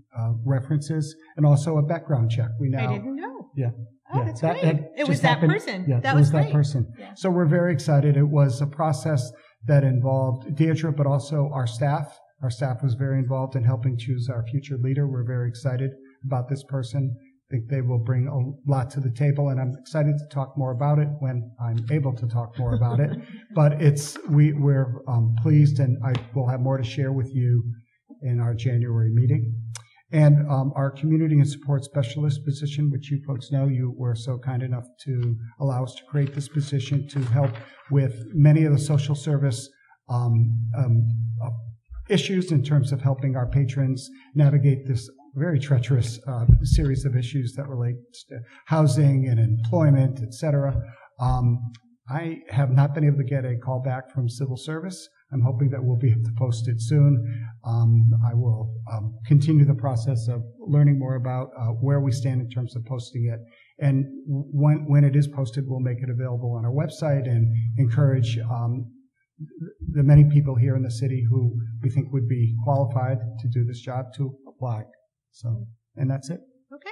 references and also a background check. I didn't know. Yeah. Oh, that's great. It was that person. Yeah, that was great. That person. Yeah. So we're very excited. It was a process that involved Deirdre, but also our staff. Our staff was very involved in helping choose our future leader. We're very excited about this person. I think they will bring a lot to the table, and I'm excited to talk more about it when I'm able to talk more about it. But we're pleased, and I will have more to share with you in our January meeting. And our community and support specialist position, which you folks know, you were so kind enough to allow us to create this position to help with many of the social service issues in terms of helping our patrons navigate this very treacherous series of issues that relate to housing and employment, et cetera. I have not been able to get a call back from civil service. I'm hoping that we'll be able to post it soon. I will continue the process of learning more about where we stand in terms of posting it. And when it is posted, we'll make it available on our website and encourage the many people here in the city who we think would be qualified to do this job to apply. So, and that's it. Okay.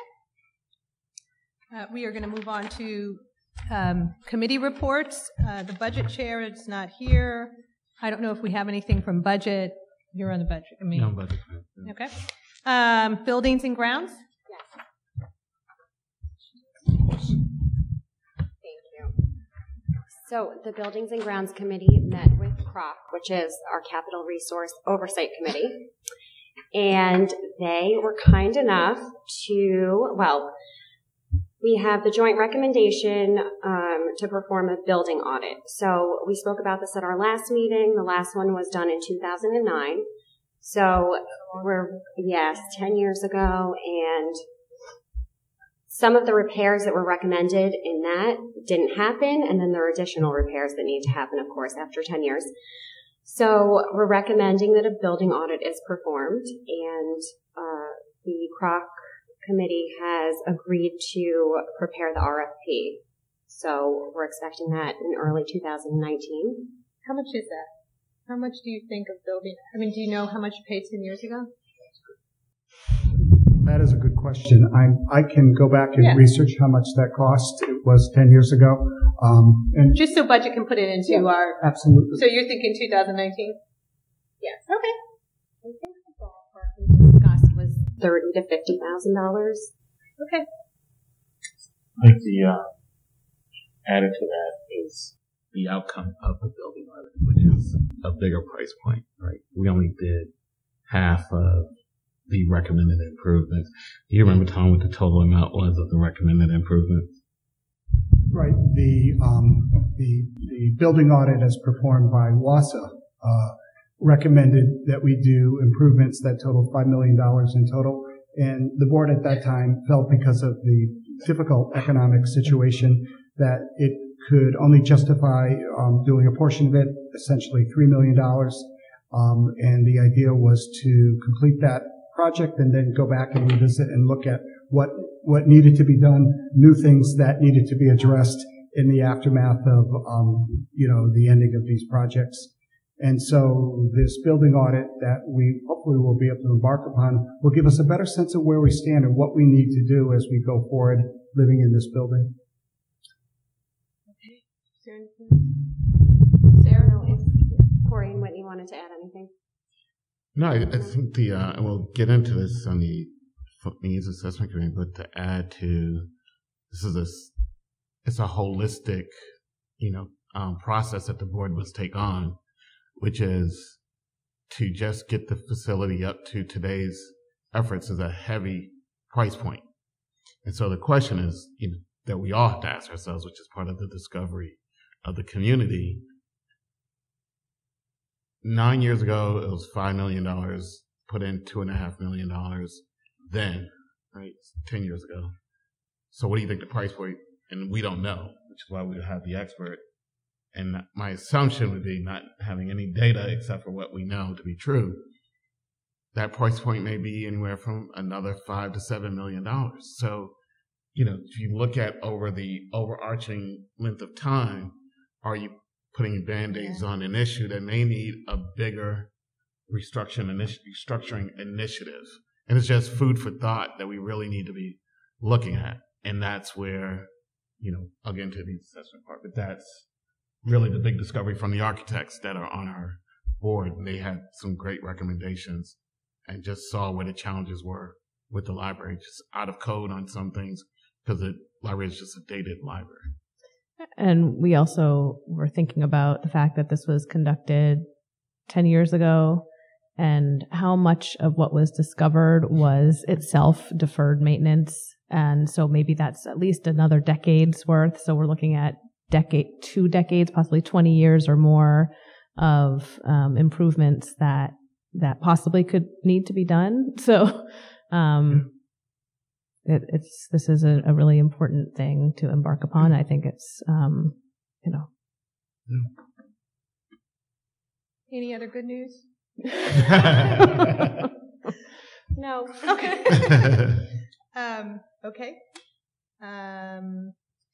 We are going to move on to Committee reports. The budget chair is not here. I don't know if we have anything from budget. You're on the budget. No budget. Okay. Buildings and grounds. Yes. Thank you. So the Buildings and Grounds Committee met with CROC, which is our Capital Resource Oversight Committee, and they were kind enough to, we have the joint recommendation to perform a building audit. So we spoke about this at our last meeting. The last one was done in 2009. So 10 years ago, and some of the repairs that were recommended in that didn't happen, and then there are additional repairs that need to happen, of course, after 10 years. So we're recommending that a building audit is performed, and the CROC committee has agreed to prepare the RFP. So we're expecting that in early 2019. How much is that? How much do you think of building? I mean, do you know how much you paid 10 years ago? That is a good question. I can go back and research how much that cost. It was 10 years ago. And just so budget can put it into our... Absolutely. So you're thinking 2019? Yes. Okay. I think the ballpark we discussed was $30,000 to $50,000. Okay. I think the added to that is the outcome of the building audit, which is a bigger price point, right? We only did half of the recommended improvements. Do you remember, Tom, what the total amount was of the recommended improvements? Right. The building audit as performed by WASA recommended that we do improvements that total $5 million in total. And the board at that time felt, because of the difficult economic situation, that it could only justify doing a portion of it, essentially $3 million. And the idea was to complete that project and then go back and revisit and look at what needed to be done, new things that needed to be addressed in the aftermath of the ending of these projects. And so this building audit that we hopefully will be able to embark upon will give us a better sense of where we stand and what we need to do as we go forward living in this building. Okay. Is there anything? Sarah, if Corey and Whitney wanted to add anything. No, I think we'll get into this on the needs assessment committee, but to add to it's a holistic, process that the board must take on, which is to just get the facility up to today's efforts is a heavy price point. And so the question is, that we all have to ask ourselves, which is part of the discovery of the community. 9 years ago, it was $5 million, put in $2.5 million then, right? 10 years ago. So what do you think the price point? And we don't know, which is why we have the expert. And my assumption would be, not having any data except for what we know to be true, that price point may be anywhere from another $5 to $7 million. So, if you look at over the overarching length of time, are you putting Band-Aids on an issue that may need a bigger restructuring initiative? And it's just food for thought that we really need to be looking at. And that's where, I'll get into the assessment part, but that's really the big discovery from the architects that are on our board. They had some great recommendations and just saw where the challenges were with the library, just out of code on some things, because the library is just a dated library. And we also were thinking about the fact that this was conducted 10 years ago, and how much of what was discovered was itself deferred maintenance. And so maybe that's at least another decade's worth. So we're looking at 2 decades, possibly 20 years or more of improvements that possibly could need to be done. So this is a really important thing to embark upon. I think it's Any other good news? No. Okay. Okay.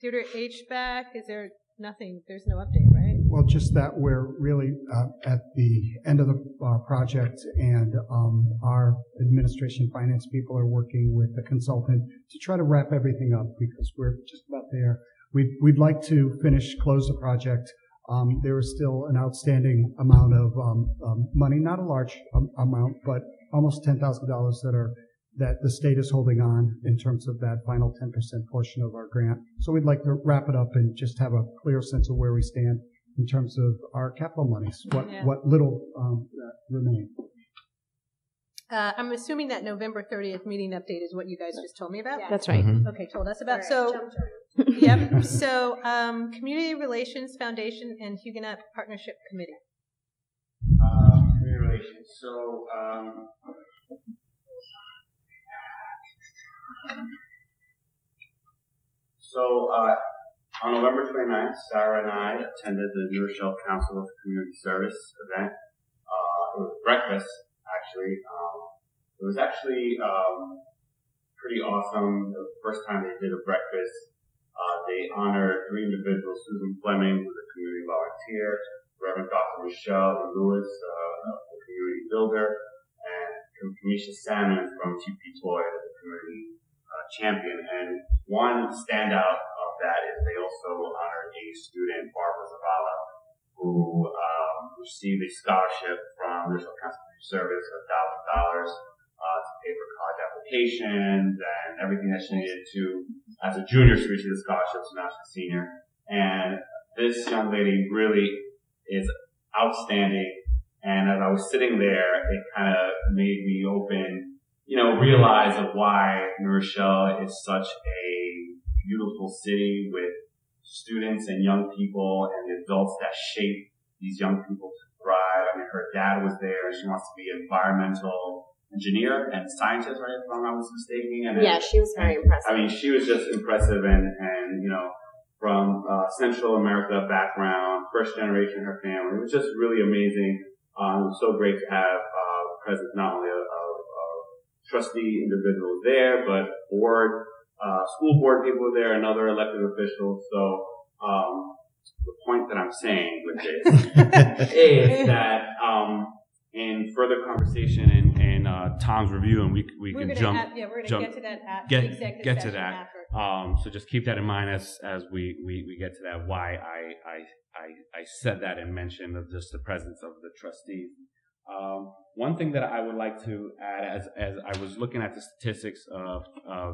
Theater HVAC, is there nothing? There's no update, right? Well, just that we're really at the end of the project, and our administration finance people are working with the consultant to try to wrap everything up, because we're just about there. We'd like to close the project. There is still an outstanding amount of money, not a large amount, but almost $10,000 that the state is holding on in terms of that final 10% portion of our grant. So we'd like to wrap it up and just have a clear sense of where we stand in terms of our capital monies, what little that remain. I'm assuming that November 30th meeting update is what you guys just told me about? Yeah. That's right. Mm-hmm. Okay, told us about. Yep. So, Community Relations Foundation and Huguenot Partnership Committee. Community Relations. So, on November 29th, Sarah and I attended the New Rochelle Council of Community Service event. It was breakfast, actually. It was actually pretty awesome. It was the first time they did a breakfast. They honored 3 individuals: Susan Fleming, who's a community volunteer, Reverend Dr. Rochelle Lewis, a community builder, and Kamisha Salmon from TP Toy, the community champion. And one standout of that is they also honored a student, Barbara Zavala, who received a scholarship from the Rochelle Council of Service of $1,000 to pay for college applications and everything that she needed to, as a junior, she received a scholarship, so now she's a senior. And this young lady really is outstanding. And as I was sitting there, it kind of made me realize of why New Rochelle is such a beautiful city with students and young people and the adults that shape these young people to thrive. I mean, her dad was there. She wants to be an environmental engineer and scientist, right, if I'm not mistaken. And yeah, she was very impressive. I mean, she was just impressive and from Central America background, first generation, her family. It was just really amazing. It was so great to have present not only of trustee individuals there, but school board people there and other elected officials. So the point that I'm saying with this is that in further conversation and Tom's review, and we can jump. We're going to get to that after the executive get to session that. after. So just keep that in mind as we get to that. Why I said that and mentioned of just the presence of the trustees. One thing that I would like to add, as I was looking at the statistics of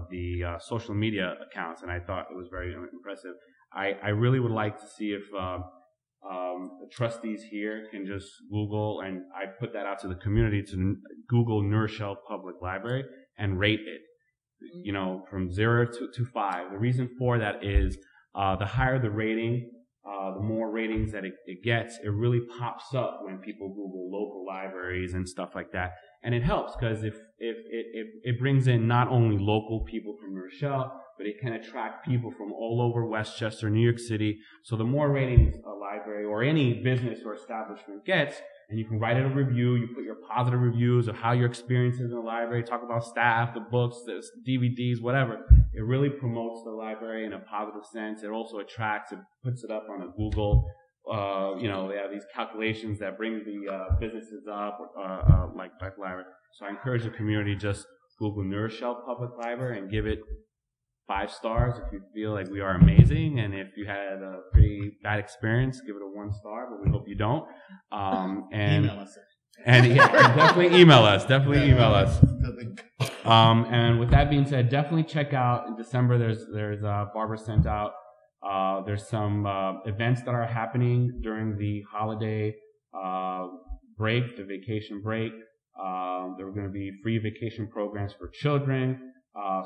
the social media accounts, and I thought it was very impressive. I really would like to see if the trustees here can just Google, and I put that out to the community, to Google New Rochelle Public Library and rate it, from 0 to 5. The reason for that is the higher the rating, the more ratings that it gets, it really pops up when people Google local libraries and stuff like that. And it helps because if it brings in not only local people from New Rochelle, but it can attract people from all over Westchester, New York City. So the more ratings a library or any business or establishment gets, and you can write in a review, you put your positive reviews of how your experiences in the library, talk about staff, the books, the DVDs, whatever. It really promotes the library in a positive sense. It also attracts, it puts it up on a Google. They have these calculations that bring the businesses up, like library. So I encourage the community, just Google New Rochelle Public Library and give it 5 stars if you feel like we are amazing. And if you had a pretty bad experience, give it a 1 star, but we hope you don't. And email us. And definitely email us. Definitely email us. And with that being said, definitely check out in December. There's Barbara sent out. There's some events that are happening during the holiday break, the vacation break. There are going to be free vacation programs for children.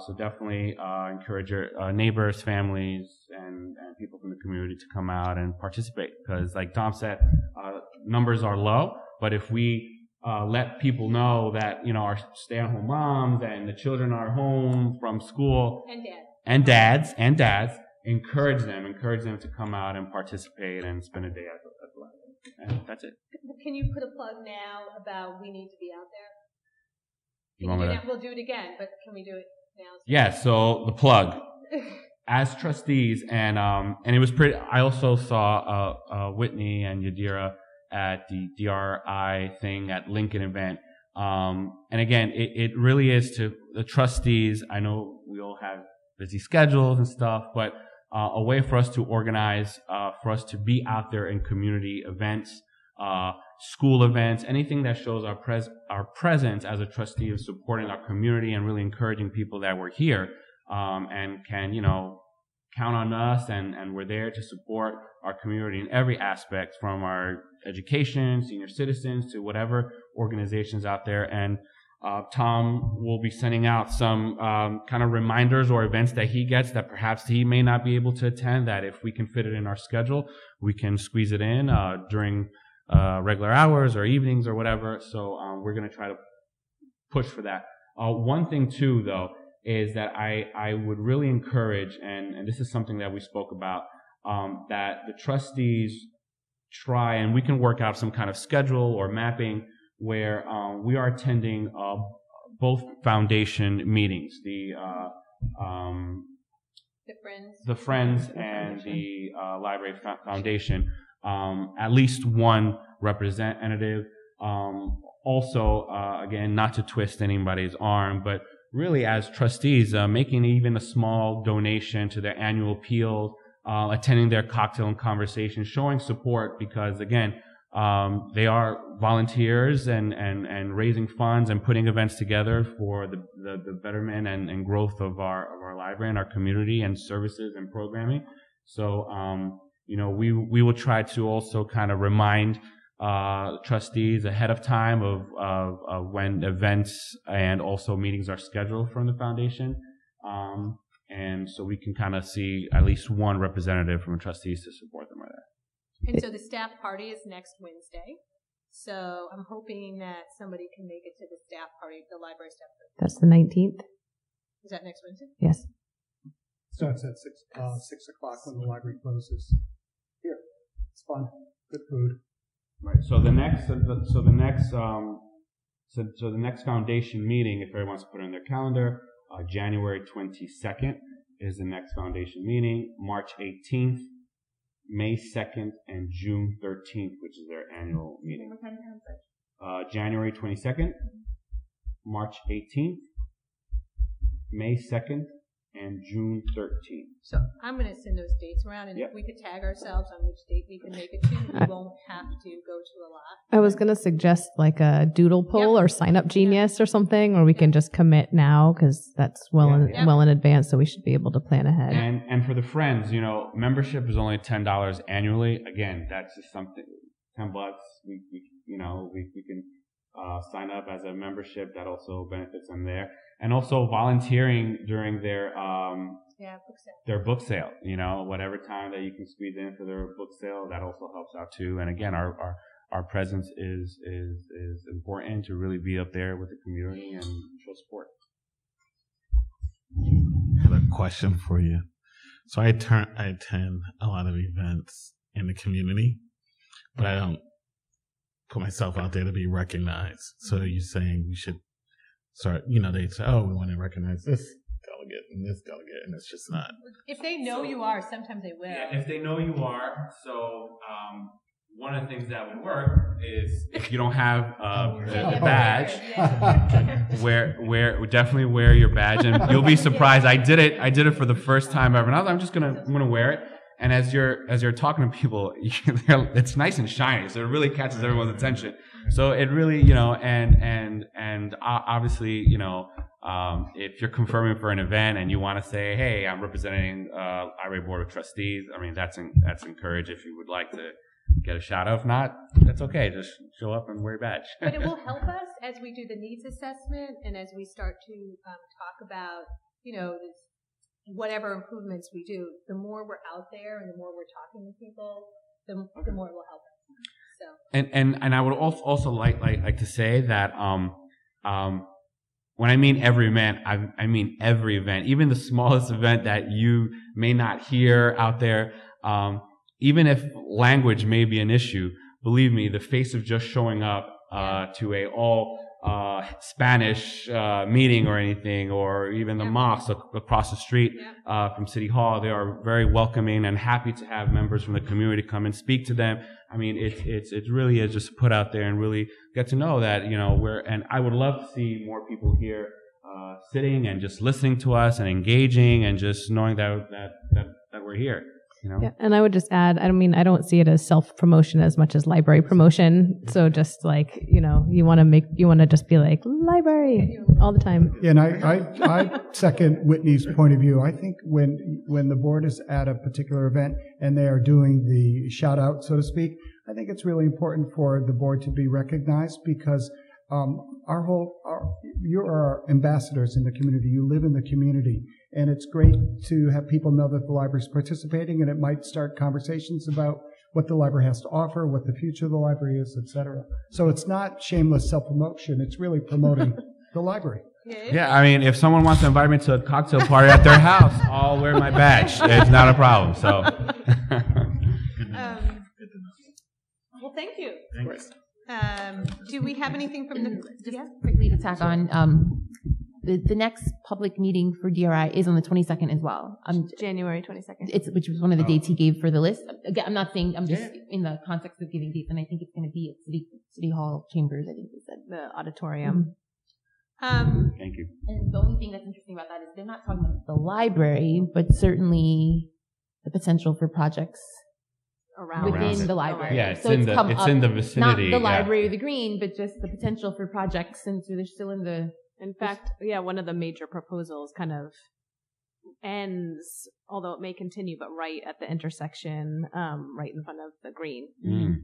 So definitely encourage your neighbors, families, and people from the community to come out and participate. Because like Tom said, numbers are low. But if we let people know that, our stay-at-home moms and the children are home from school. And dads. Encourage them to come out and participate and spend a day at the library. And that's it. Can you put a plug now about we need to be out there? We'll do it again, but can we do it now? Yeah, so the plug. As trustees, and it was pretty, I also saw Whitney and Yadira at the DRI thing at Lincoln event. And again, it really is to the trustees. I know we all have busy schedules and stuff, but a way for us to organize, for us to be out there in community events, school events, anything that shows our presence as a trustee of supporting our community and really encouraging people that we're here, and can, count on us, and we're there to support our community in every aspect, from our education, senior citizens, to whatever organizations out there. And Tom will be sending out some kind of reminders or events that he gets that perhaps he may not be able to attend, that if we can fit it in our schedule, we can squeeze it in during regular hours or evenings or whatever. So we're going to try to push for that. One thing too, though, is that I would really encourage, and this is something that we spoke about, that the trustees try, and we can work out some kind of schedule or mapping where we are attending both foundation meetings, the Friends and the Library Foundation, at least one representative. Also, again, not to twist anybody's arm, but really as trustees, making even a small donation to their annual appeal, attending their cocktail and conversation, showing support, because again, they are volunteers and raising funds and putting events together for the betterment and growth of our library and our community and services and programming. So, we will try to also kind of remind trustees ahead of time of when events and also meetings are scheduled from the foundation. And so we can kind of see at least one representative from the trustees to support them right there. And so the staff party is next Wednesday. So I'm hoping that somebody can make it to the staff party, the library staff party. That's the 19th? Is that next Wednesday? Yes. Starts at 6 o'clock when the library closes. Here, it's fun, good food. Right. So the next foundation meeting, if everyone wants to put it on their calendar, January 22nd is the next foundation meeting. March 18th, May 2nd, and June 13th, which is their annual meeting. January 22nd, March 18th, May 2nd, and June 13th. So I'm going to send those dates around, and if we could tag ourselves on which date we can make it to, we won't have to go to a lot. I was going to suggest like a doodle poll or Sign Up Genius or something, or we can just commit now, because that's well in advance, so we should be able to plan ahead. And for the Friends, membership is only $10 annually. Again, that's just something, $10. We can sign up as a membership. That also benefits them there. And also volunteering during their book sale, whatever time that you can squeeze in for their book sale, that also helps out too. And again, our presence is important to really be up there with the community and show support. I have a question for you. So I attend a lot of events in the community, but I don't put myself out there to be recognized. So you're saying we should start, they say, oh, we want to recognize this delegate and this delegate, and it's just not. If they know you are, sometimes they will. Yeah, if they know you are. So one of the things that would work is if you don't have a badge, definitely wear your badge, and you'll be surprised. I did it for the first time ever, and I'm just gonna wear it. And as you're talking to people, it's nice and shiny, so it really catches everyone's attention. So it really, and obviously, if you're confirming for an event and you want to say, hey, I'm representing Library Board of Trustees, I mean, that's encouraged if you would like to get a shout out. If not, that's okay. Just show up and wear your badge. But it will help us as we do the needs assessment and as we start to talk about, whatever improvements we do. The more we're out there and the more we're talking to people, the more it will help us. So. And I would also like to say that when I mean every event, I mean every event, even the smallest event that you may not hear out there. Even if language may be an issue, believe me, the face of just showing up to a all Spanish meeting or anything, or even the mosque across the street from City Hall, they are very welcoming and happy to have members from the community come and speak to them. I mean, it really is just put out there and really get to know that, and I would love to see more people here sitting and just listening to us and engaging and just knowing that that we're here. Yeah, and I would just add, I mean, I don't see it as self-promotion as much as library promotion. So just like, you want to just be like, library all the time. Yeah, and I second Whitney's point of view. I think when the board is at a particular event and they are doing the shout out, so to speak, I think it's really important for the board to be recognized because you are ambassadors in the community. You live in the community. And it's great to have people know that the library is participating, and it might start conversations about what the library has to offer, what the future of the library is, et cetera. So it's not shameless self-promotion. It's really promoting the library. Yeah, I mean, if someone wants to invite me to a cocktail party at their house, I'll wear my badge. It's not a problem. So. Well, thank you. Thanks. Do we have anything from the... Just quickly to tack on, the next public meeting for DRI is on the 22nd as well. January 22nd. Which was one of the dates he gave for the list. Again, I'm not saying, I'm just in the context of giving dates, and I think it's going to be at City Hall Chambers, I think they said. The auditorium. Thank you. And the only thing that's interesting about that is they're not talking about the library, but certainly the potential for projects within the library. Yeah, it's in the vicinity. Not the library or the green, but just the potential for projects, since they're still in the... In fact, one of the major proposals kind of ends, although it may continue, but right at the intersection, right in front of the green,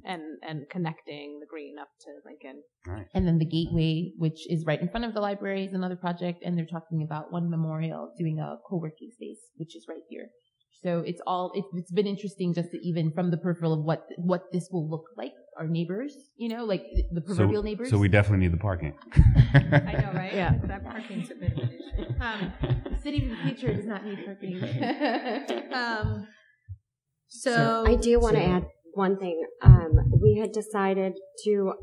and connecting the green up to Lincoln. Right. And then the gateway, which is right in front of the library, is another project, and they're talking about One Memorial doing a co-working space, which is right here. So it's been interesting just to even from the peripheral of what this will look like, our neighbors, like the proverbial neighbors. So we definitely need the parking. I know, right? Yeah. That parking's a bit of an issue. City of the future does not need parking. So I do want to add one thing. We had decided to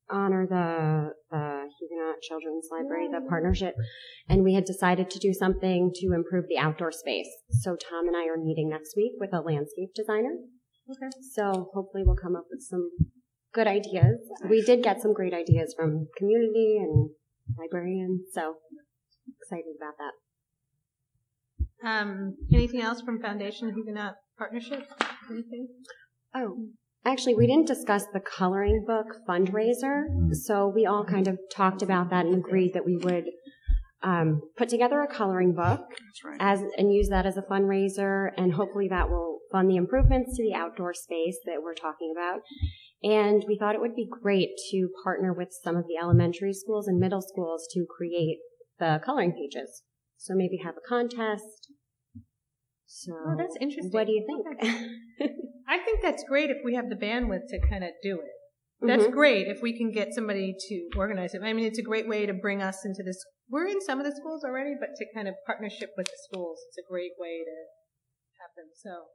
honor the Huguenot Children's Library, the partnership, and we had decided to do something to improve the outdoor space. So Tom and I are meeting next week with a landscape designer. Okay. So hopefully we'll come up with some good ideas. We did get some great ideas from community and librarians, so excited about that. Anything else from Foundation Huguenot Partnership? Anything? Oh. Actually, we didn't discuss the coloring book fundraiser, so we all kind of talked about that and agreed that we would put together a coloring book and use that as a fundraiser, and hopefully that will fund the improvements to the outdoor space that we're talking about. And we thought it would be great to partner with some of the elementary schools and middle schools to create the coloring pages. So maybe have a contest. So, that's interesting. What do you think? I think that's great if we have the bandwidth to kind of do it. That's great if we can get somebody to organize it. I mean, it's a great way to bring us into this. We're in some of the schools already, but to kind of partnership with the schools, it's a great way to have them. So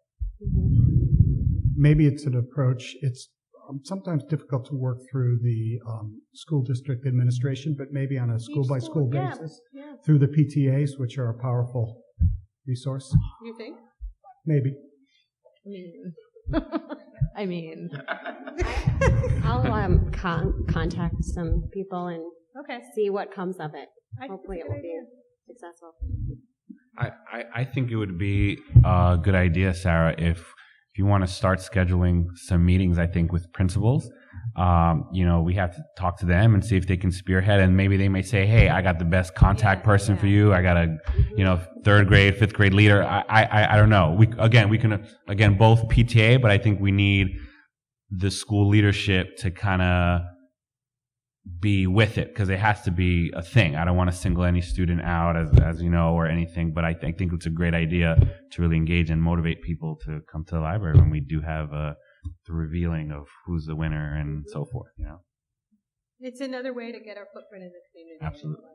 maybe it's an approach. It's sometimes difficult to work through the school district administration, but maybe on a school-by-school basis through the PTAs, which are a powerful resource. You think? Maybe. I mean, I'll contact some people and see what comes of it. Hopefully it will be successful. I think it would be a good idea, Sarah, if you want to start scheduling some meetings, I think, with principals. We have to talk to them and see if they can spearhead, and maybe they may say, hey, I got the best contact person for you. I got a, third grade, fifth grade leader. I don't know. We can, both PTA, but I think we need the school leadership to kind of be with it, because it has to be a thing. I don't want to single any student out as or anything, but I think it's a great idea to really engage and motivate people to come to the library when we do have the revealing of who's the winner and so forth. It's another way to get our footprint in the community. Absolutely.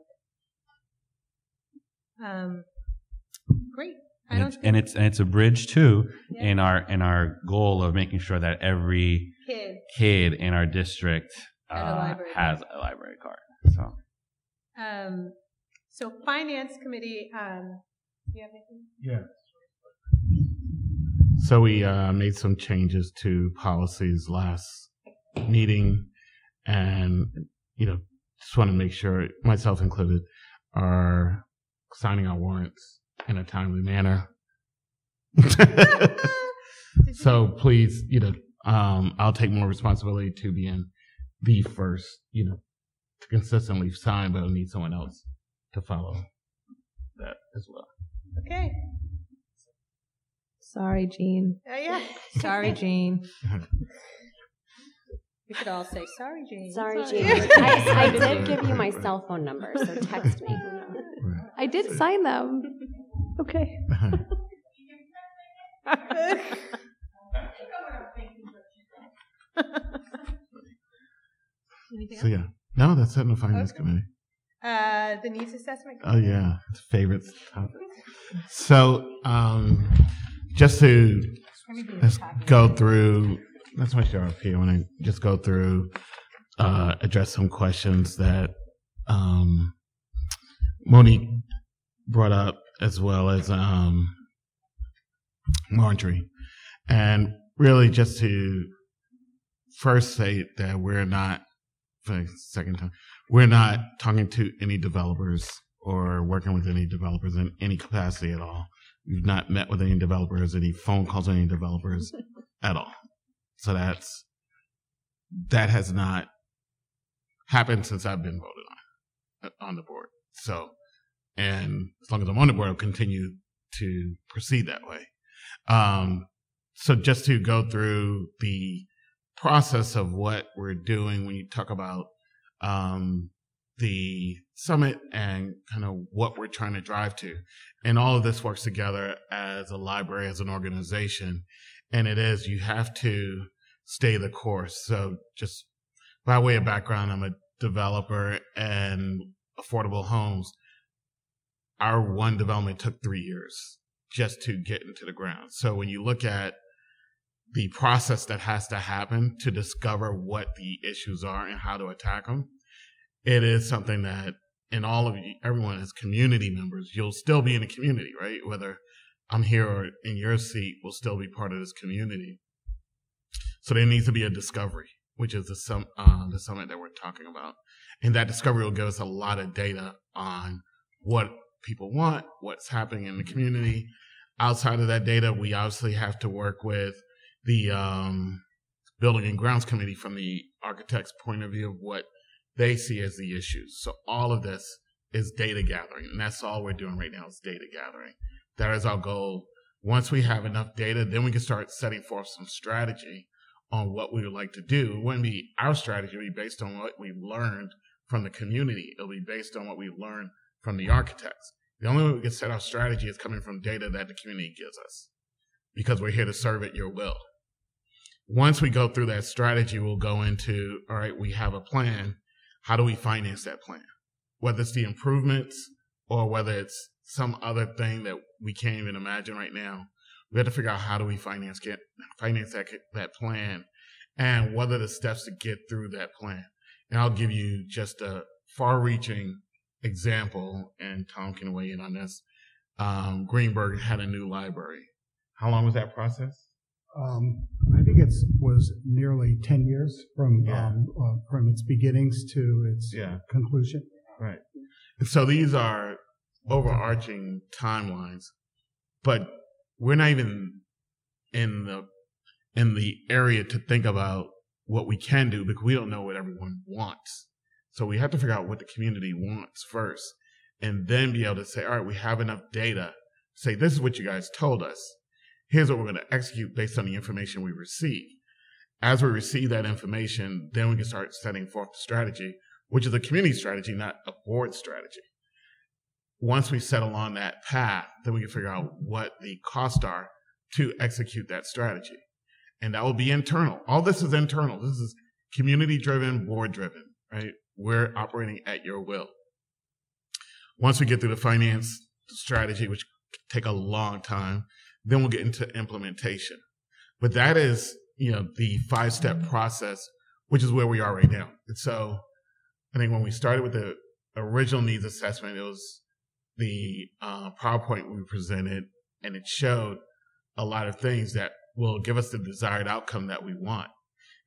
Great. And it's a bridge too in our goal of making sure that every kid in our district has a library card. So finance committee. Do you have anything? Yeah. So we made some changes to policies last meeting, and just want to make sure, myself included, are signing our warrants in a timely manner. So please, I'll take more responsibility to being the first, to consistently sign, but I'll need someone else to follow that as well. Okay. Sorry, Jean. Yeah. Sorry, Jean. We could all say, sorry, Jean. Sorry, Jean. I did give you my cell phone number, so text me. I did sign them. Okay. So yeah, no, that's it in the finance committee. The needs assessment. Oh yeah, it's favorite topic. So just to let's go through. That's my RFP. I want to just go through, address some questions that Monique brought up, as well as Marjorie, and really just to first say that we're not, for the second time, we're not talking to any developers or working with any developers in any capacity at all. We've not met with any developers, any phone calls with any developers at all. So that has not happened since I've been voted on the board. So, and as long as I'm on the board, I'll continue to proceed that way. So just to go through the process of what we're doing when you talk about the summit and kind of what we're trying to drive to. And all of this works together as a library, as an organization. And it is, you have to stay the course. So just by way of background, I'm a developer and affordable homes. Our one development took 3 years just to get into the ground. So when you look at the process that has to happen to discover what the issues are and how to attack them, it is something that in all of you, everyone as community members, you'll still be in the community, right? Whether I'm here or in your seat, we'll still be part of this community. So there needs to be a discovery, which is the summit that we're talking about. And that discovery will give us a lot of data on what people want, what's happening in the community. Outside of that data, we obviously have to work with the Building and Grounds Committee from the architect's point of view of what they see as the issues. So all of this is data gathering, and that's all we're doing right now is data gathering. That is our goal. Once we have enough data, then we can start setting forth some strategy on what we would like to do. It wouldn't be our strategy, it would be based on what we learned from the community. It'll be based on what we learned from the architects. The only way we can set our strategy is coming from data that the community gives us, because we're here to serve at your will. Once we go through that strategy, we'll go into, all right, we have a plan. How do we finance that plan? Whether it's the improvements or whether it's some other thing that we can't even imagine right now, we have to figure out how do we finance that plan, and what are the steps to get through that plan. And I'll give you just a far-reaching example, and Tom can weigh in on this. Greenberg had a new library. How long was that process? I think it was nearly 10 years from its beginnings to its conclusion. Right. And so these are overarching timelines, but we're not even in the area to think about what we can do, because we don't know what everyone wants. So we have to figure out what the community wants first, and then be able to say, all right, we have enough data. Say, this is what you guys told us. Here's what we're going to execute based on the information we receive. As we receive that information, then we can start setting forth the strategy, which is a community strategy, not a board strategy. Once we settle on that path, then we can figure out what the costs are to execute that strategy. And that will be internal. All this is internal. This is community-driven, board-driven, right? We're operating at your will. Once we get through the finance strategy, which can take a long time, then we'll get into implementation. But that is, the 5-step process, which is where we are right now. And so I think when we started with the original needs assessment, it was the PowerPoint we presented, and it showed a lot of things that will give us the desired outcome that we want.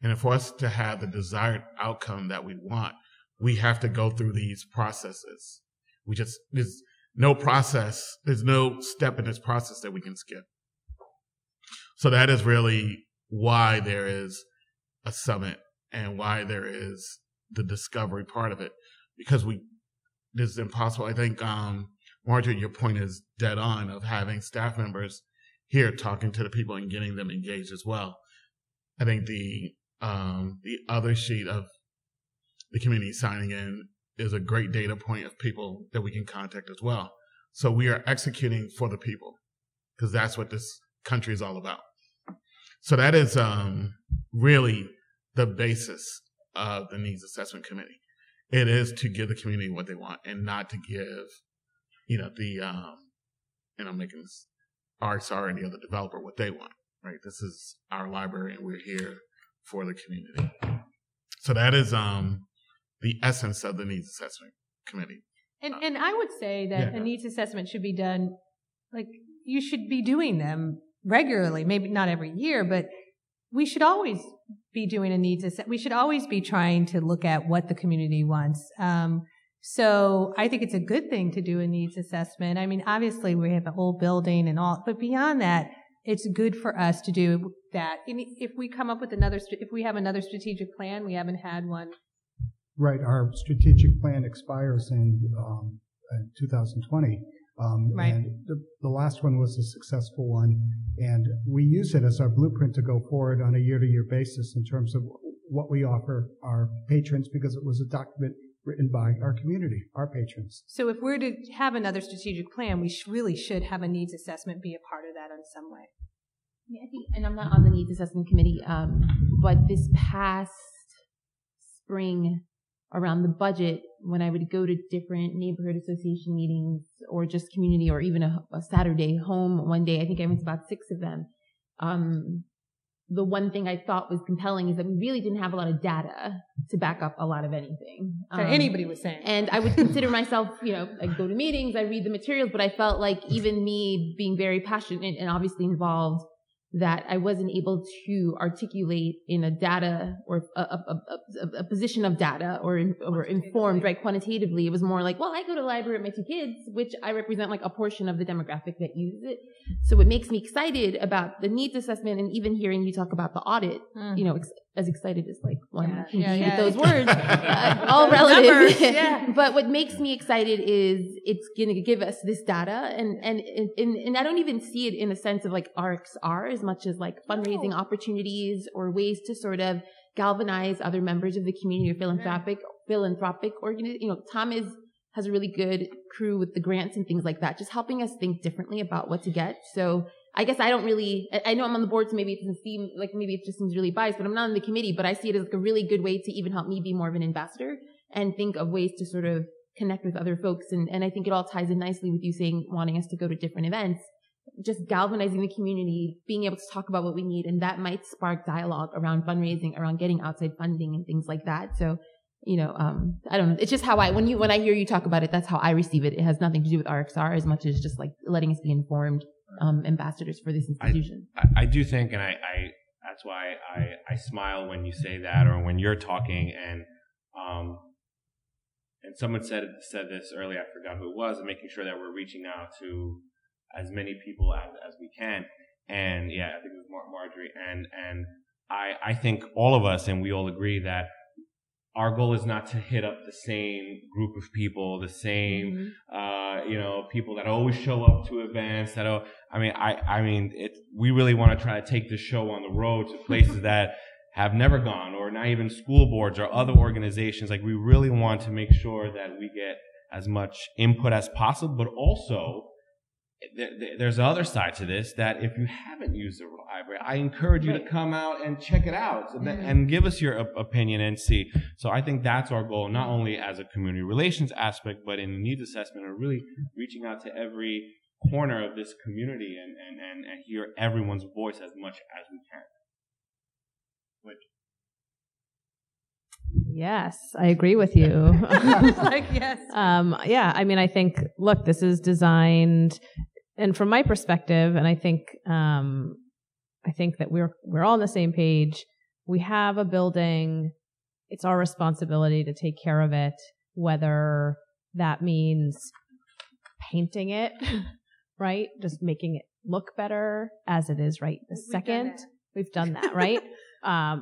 And for us to have the desired outcome that we want, we have to go through these processes. There's no process, there's no step in this process that we can skip. So that is really why there is a summit and why there is the discovery part of it, because this is impossible. I think, Marjorie, your point is dead on of having staff members here talking to the people and getting them engaged as well. I think the other sheet of the community signing in is a great data point of people that we can contact as well. So we are executing for the people, because that's what this country is all about. So that is really the basis of the Needs Assessment Committee. It is to give the community what they want and not to give, and I'm making this RXR and the other developer what they want, right? This is our library and we're here for the community. So that is the essence of the Needs Assessment Committee. And I would say that a needs assessment should be done, like, you should be doing them regularly, maybe not every year, but we should always be doing a needs assessment. We should always be trying to look at what the community wants. So I think it's a good thing to do a needs assessment. I mean, obviously we have a whole building and all, but beyond that, it's good for us to do that. And if we come up with if we have another strategic plan, we haven't had one. Right. Our strategic plan expires in 2020. Right. And the last one was a successful one. And we use it as our blueprint to go forward on a year-to-year basis in terms of what we offer our patrons, because it was a document written by our community, our patrons. So if we're to have another strategic plan, we really should have a needs assessment be a part of that in some way. Yeah, I think, and I'm not on the Needs Assessment Committee, but this past spring around the budget, when I would go to different neighborhood association meetings or just community or even a Saturday home one day, I think I went to about 6 of them. The one thing I thought was compelling is that we really didn't have a lot of data to back up a lot of anything. That anybody was saying. And I would consider myself, I go to meetings, I read the materials, but I felt like even me being very passionate and obviously involved, that I wasn't able to articulate in a data or a position of data or informed, right, quantitatively. It was more like, well, I go to the library with my 2 kids, which I represent like a portion of the demographic that uses it. So it makes me excited about the needs assessment, and even hearing you talk about the audit, as excited as like one can be with those words, all relative. Numbers, But what makes me excited is it's going to give us this data, and I don't even see it in the sense of like RXR as much as like fundraising opportunities or ways to sort of galvanize other members of the community or philanthropic organizations. Tom has a really good crew with the grants and things like that, just helping us think differently about what to get. So I guess I know I'm on the board, so maybe it doesn't seem like, maybe it just seems really biased, but I'm not on the committee, but I see it as like a really good way to even help me be more of an ambassador and think of ways to sort of connect with other folks. And I think it all ties in nicely with you saying, wanting us to go to different events, just galvanizing the community, being able to talk about what we need. And that might spark dialogue around fundraising, around getting outside funding and things like that. So, I don't know. It's just how when I hear you talk about it, that's how I receive it. It has nothing to do with RXR as much as just like letting us be informed ambassadors for this institution. I do think, and I that's why I smile when you say that, or when you're talking, and someone said this earlier, I forgot who it was, and making sure that we're reaching out to as many people as we can. And yeah, I think it was Marjorie, and I think all of us, and we all agree that our goal is not to hit up the same group of people, the same, people that always show up to events. We really want to try to take this show on the road to places that have never gone, or not even school boards or other organizations. Like, we really want to make sure that we get as much input as possible, but also there's the other side to this, that if you haven't used the library, I encourage you to come out and check it out and give us your opinion and see. So I think that's our goal, not only as a community relations aspect, but in the needs assessment, and really reaching out to every corner of this community and hear everyone's voice as much as we can. Yes, I agree with you. Yes. I think, look, this is designed, and from my perspective, and I think that we're all on the same page. We have a building. It's our responsibility to take care of it, whether that means painting it, right? Just making it look better as it is right this second. We've done that, right?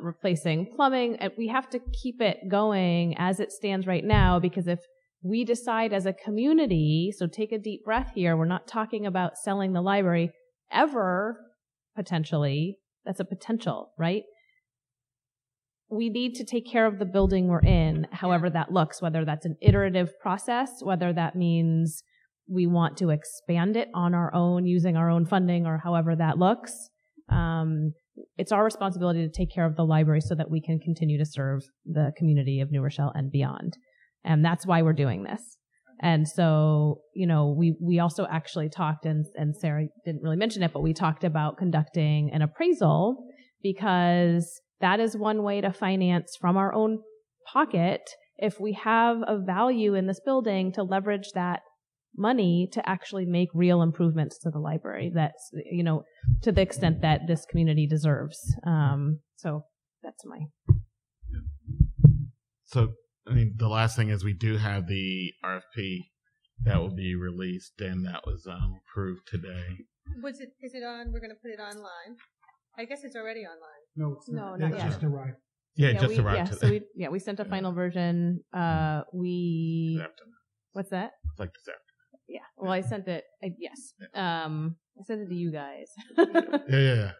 Replacing plumbing. And we have to keep it going as it stands right now, because if we decide as a community, so take a deep breath here, we're not talking about selling the library ever, potentially. That's a potential, right? We need to take care of the building we're in, however that looks, whether that's an iterative process, whether that means we want to expand it on our own, using our own funding, or however that looks. It's our responsibility to take care of the library so that we can continue to serve the community of New Rochelle and beyond. And that's why we're doing this. And so, we also actually talked, and Sarah didn't really mention it, but we talked about conducting an appraisal, because that is one way to finance from our own pocket, if we have a value in this building, to leverage that money to actually make real improvements to the library, that's, to the extent that this community deserves. So that's my. So, the last thing is we do have the RFP that will be released, and that was approved today. Is it on? We're going to put it online. I guess it's already online. No, it's not. No, It just arrived. Yeah, it just arrived today. So we sent a final version. What's that? It's like this afternoon. Yeah. Well, I sent it. Yes. I sent it to you guys. Yeah.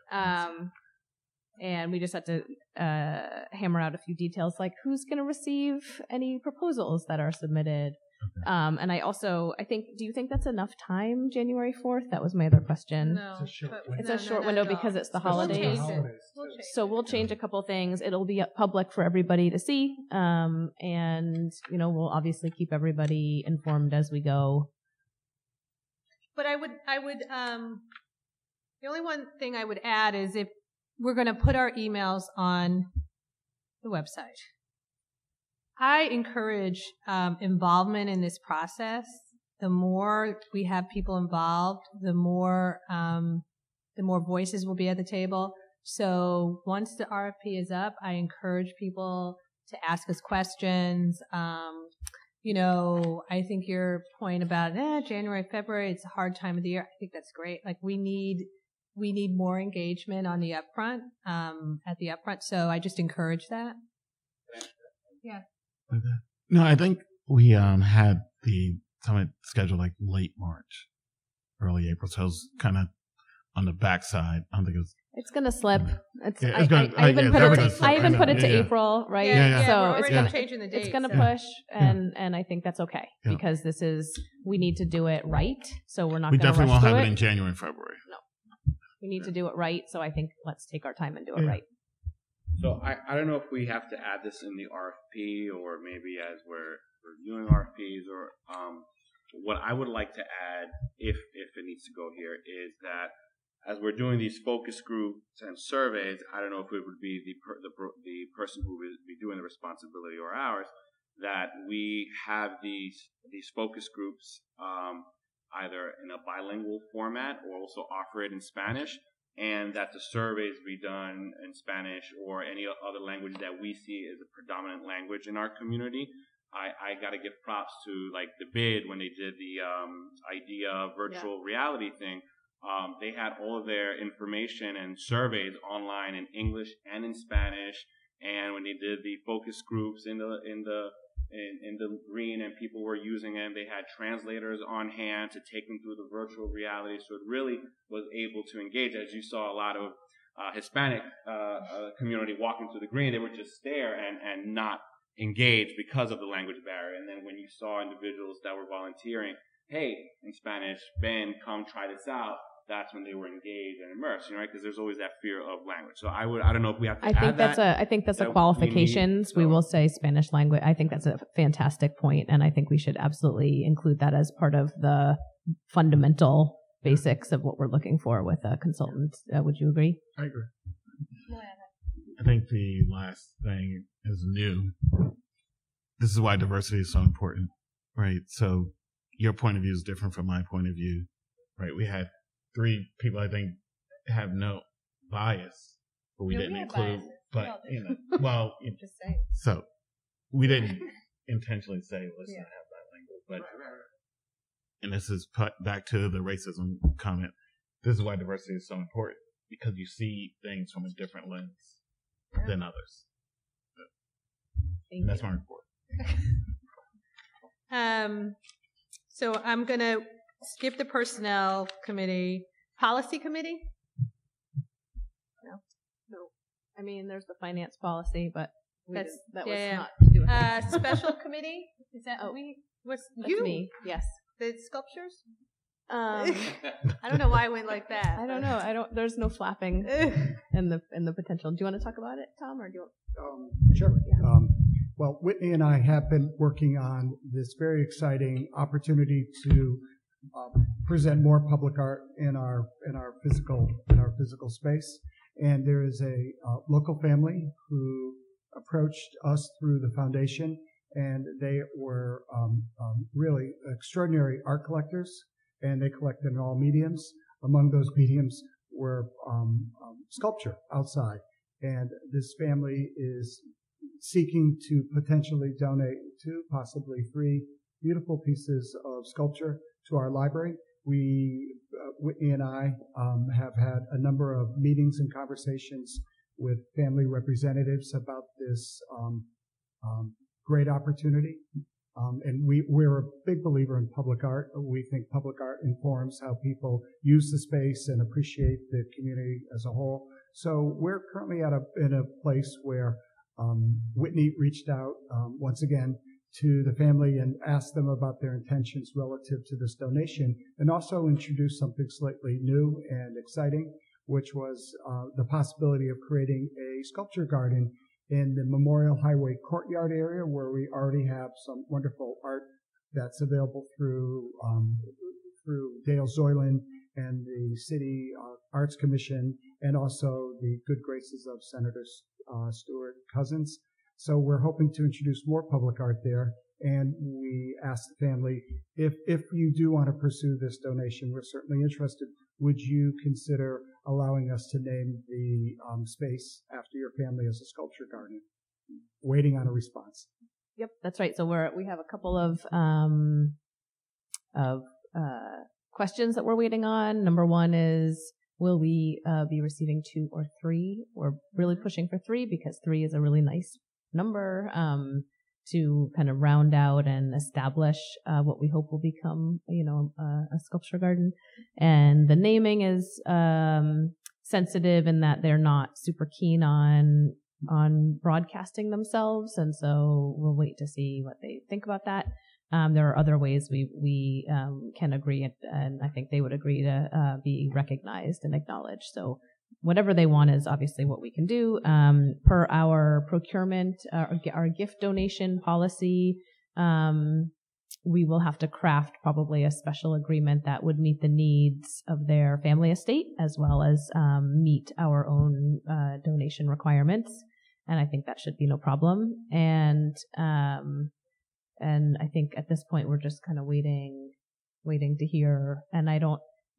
And we just had to hammer out a few details, like who's going to receive any proposals that are submitted. Okay. And I think, do you think that's enough time, January 4th? That was my other question. No. It's a short window because it's the holidays. So we'll change a couple things. It'll be public for everybody to see. And, we'll obviously keep everybody informed as we go. But I would, the only one thing I would add is if we're going to put our emails on the website. I encourage involvement in this process. The more we have people involved, the more voices will be at the table. So once the RFP is up, I encourage people to ask us questions. I think your point about January, February, it's a hard time of the year. I think that's great. Like we need more engagement on the upfront, at the upfront. So I just encourage that. Yeah. Okay. No, I think we had the summit scheduled like late March, early April. So it was kind of on the backside. I don't think it was. It's gonna slip. I even put it to April, right? Yeah. So it's gonna changing the date. It's gonna push, and I think that's okay because we need to do it right. So we're not. We gonna definitely rush won't have it it in January and February. No, we need to do it right. So I think let's take our time and do it right. So I don't know if we have to add this in the RFP or maybe as we're reviewing RFPs or what I would like to add if it needs to go here is that as we're doing these focus groups and surveys, I don't know if it would be the person who would be doing the responsibility or ours, that we have these focus groups either in a bilingual format or also offer it in Spanish, and that the surveys be done in Spanish or any other language that we see as a predominant language in our community. I got to give props to like the bid when they did the idea virtual reality thing. They had all of their information and surveys online in English and in Spanish. And when they did the focus groups in the green and people were using it, they had translators on hand to take them through the virtual reality. So it really was able to engage. As you saw a lot of Hispanic community walking through the green, they would just stare and not engage because of the language barrier. And then when you saw individuals that were volunteering, hey, in Spanish, Ben, come try this out, that's when they were engaged and immersed, right? Because there's always that fear of language. So I don't know if we have to add that. I think that's a qualifications. We will say Spanish language. I think that's a fantastic point, and I think we should absolutely include that as part of the fundamental basics of what we're looking for with a consultant. Would you agree? I agree. I think the last thing is new. This is why diversity is so important, right? So your point of view is different from my point of view, right? We had 3 people, I think, have no bias, but we didn't include. But just saying. So we didn't intentionally say let's not have bilingual, but and this is put back to the racism comment. this is why diversity is so important, because you see things from a different lens than others. And that's my report. So I'm going to skip the personnel committee. Policy committee? No. I mean, there's the finance policy, but that was not doing special committee? Is that That's me, yes. The sculptures? I don't know why I went like that. I don't know. There's no flapping in the potential. Do you want to talk about it, Tom, or do you? Sure. Yeah. Well, Whitney and I have been working on this very exciting opportunity to present more public art in our physical space. And there is a local family who approached us through the foundation, and they were really extraordinary art collectors, and they collected in all mediums. Among those mediums were sculpture outside, and this family is seeking to potentially donate 2, possibly 3 beautiful pieces of sculpture to our library. Whitney and I have had a number of meetings and conversations with family representatives about this great opportunity. And we're a big believer in public art. We think public art informs how people use the space and appreciate the community as a whole. So we're currently in a place where Whitney reached out once again to the family and asked them about their intentions relative to this donation, and also introduced something slightly new and exciting, which was the possibility of creating a sculpture garden in the Memorial Highway courtyard area, where we already have some wonderful art that's available through Dale Zoylan and the City Arts Commission, and also the good graces of Senator Stuart Cousins. So we're hoping to introduce more public art there, and we asked the family, if you do want to pursue this donation, we're certainly interested. Would you consider allowing us to name the space after your family as a sculpture garden? Waiting on a response. Yep, that's right. So we have a couple of questions that we're waiting on. Number one is, will we be receiving 2 or 3? We're really pushing for 3 because 3 is a really nice number to kind of round out and establish what we hope will become, a sculpture garden. And the naming is sensitive in that they're not super keen on broadcasting themselves, and so we'll wait to see what they think about that. There are other ways we can agree, and I think they would agree to be recognized and acknowledged. So whatever they want is obviously what we can do. Per our procurement, our gift donation policy, we will have to craft probably a special agreement that would meet the needs of their family estate, as well as meet our own donation requirements. And I think that should be no problem. And I think at this point we're just kind of waiting to hear. And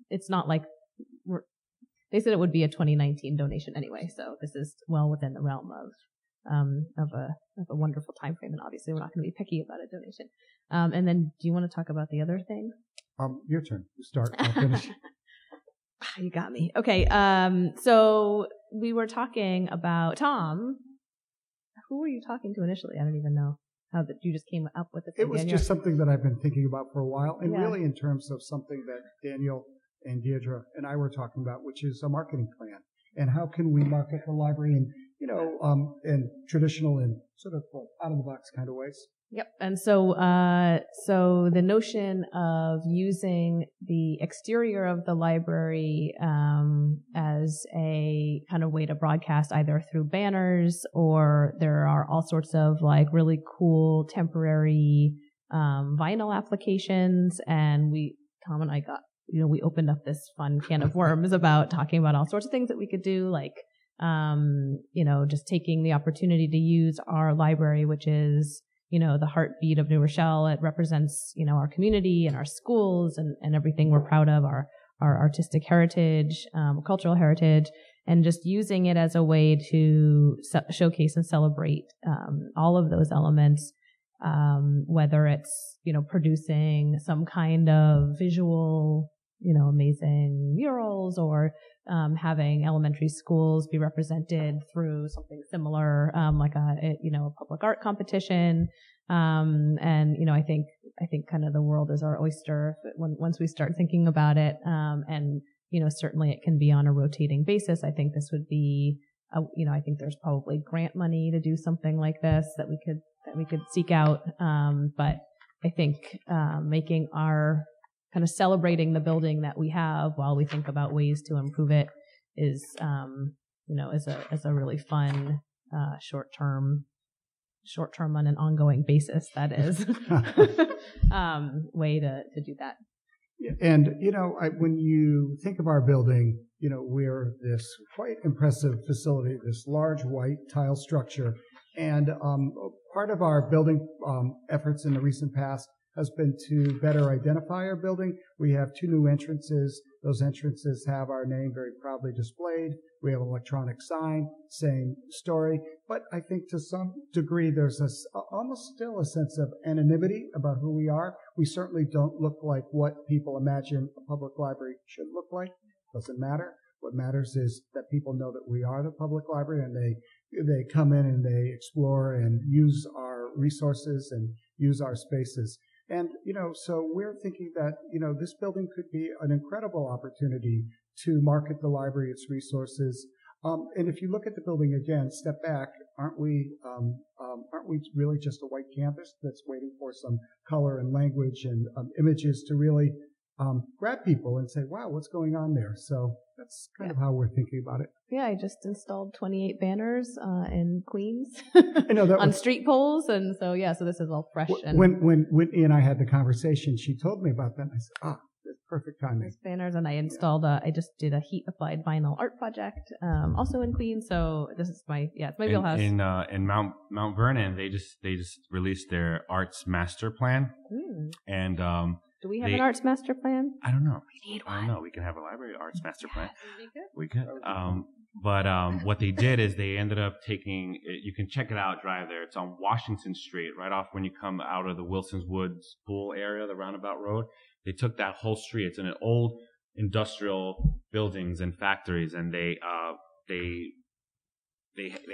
it's not like they said it would be a 2019 donation anyway, so this is well within the realm of a wonderful time frame, and obviously we're not going to be picky about a donation. And then, do you want to talk about the other thing? Your turn. You start. I'll finish. You got me. Okay. So we were talking about Tom. Who were you talking to initially? I don't even know how that you just came up with this. It was just something that I've been thinking about for a while, and really in terms of something that Daniel and Deirdre and I were talking about, which is a marketing plan, and how can we market the library in traditional and sort of out of the box kind of ways. Yep. And so the notion of using the exterior of the library as a kind of way to broadcast, either through banners, or there are all sorts of like really cool temporary vinyl applications, and Tom and I got, we opened up this fun can of worms about talking about all sorts of things that we could do, like, just taking the opportunity to use our library, which is, the heartbeat of New Rochelle. It represents, our community and our schools and everything we're proud of, our artistic heritage, cultural heritage, and just using it as a way to showcase and celebrate all of those elements, whether it's, producing some kind of visual amazing murals, or having elementary schools be represented through something similar, like a public art competition. And I think kind of the world is our oyster once we start thinking about it. And certainly it can be on a rotating basis. I think this would be, I think there's probably grant money to do something like this that we could seek out. But I think making our kind of celebrating the building that we have while we think about ways to improve it is a really fun short-term on an ongoing basis, that is, way to do that. And, when you think of our building, we're this quite impressive facility, this large white tile structure. And part of our building efforts in the recent past has been to better identify our building. We have 2 new entrances. Those entrances have our name very proudly displayed. We have an electronic sign, same story. But I think to some degree there's almost still a sense of anonymity about who we are. We certainly don't look like what people imagine a public library should look like. Doesn't matter. What matters is that people know that we are the public library, and they come in and they explore and use our resources and use our spaces. And, so we're thinking that, this building could be an incredible opportunity to market the library, its resources. And if you look at the building again, step back, aren't we really just a white canvas that's waiting for some color and language and images to really grab people and say, wow, what's going on there? So that's kind of how we're thinking about it. Yeah, I just installed 28 banners in Queens I know that on street poles, and so so this is all fresh. When Whitney and I had the conversation, she told me about that, and I said, that's perfect timing. There's banners, and I installed I just did a heat applied vinyl art project, also in Queens. So this is it's my wheelhouse. In Mount Vernon, they just released their arts master plan, and do we have an arts master plan? I don't know. We need one. I don't know. We can have a library arts master plan. We could. But what they did is they ended up taking, you can check it out, drive there. It's on Washington Street, right off when you come out of the Wilson's Woods Pool area, the roundabout road. They took that whole street. It's in an old industrial buildings and factories, and they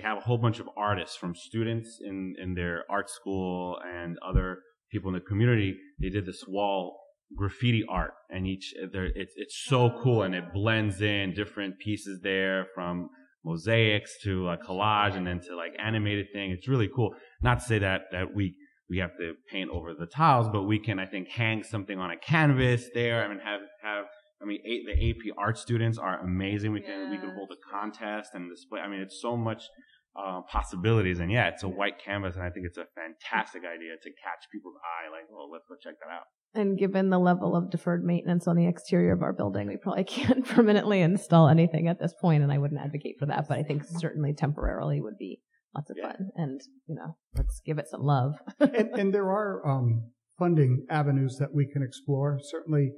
have a whole bunch of artists, from students in their art school and other people in the community. They did this wall graffiti art, and it's so cool, and it blends in different pieces there, from mosaics to a collage, and then to like animated thing. It's really cool. Not to say that we have to paint over the tiles, but we can, I think, hang something on a canvas there. The AP art students are amazing. We could hold a contest and display. It's so much possibilities, and it's a white canvas, and I think it's a fantastic idea to catch people's eye, like, let's go check that out. And given the level of deferred maintenance on the exterior of our building, we probably can't permanently install anything at this point, and I wouldn't advocate for that, but I think certainly temporarily would be lots of fun, and let's give it some love. and there are funding avenues that we can explore. Certainly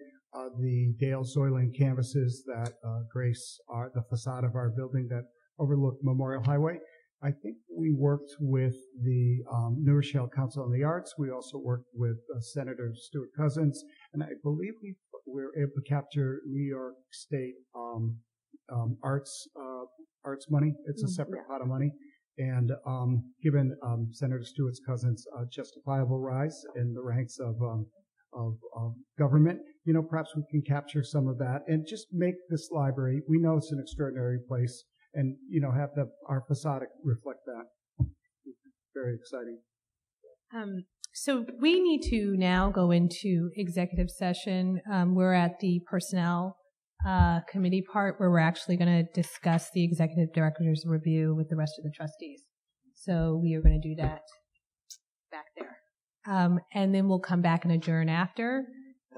the Dale Zoyland canvases that grace the facade of our building that overlook Memorial Highway. I think we worked with the New Rochelle Council on the Arts. We also worked with Senator Stuart Cousins, and I believe we were able to capture New York State arts money. It's a separate pot of money, and given Senator Stuart Cousins' justifiable rise in the ranks of government, perhaps we can capture some of that and just make this library. We know it's an extraordinary place, and have our facade reflect that. Very exciting. So we need to now go into executive session. We're at the personnel committee part, where we're actually going to discuss the executive director's review with the rest of the trustees. So we are going to do that back there. And then we'll come back and adjourn after.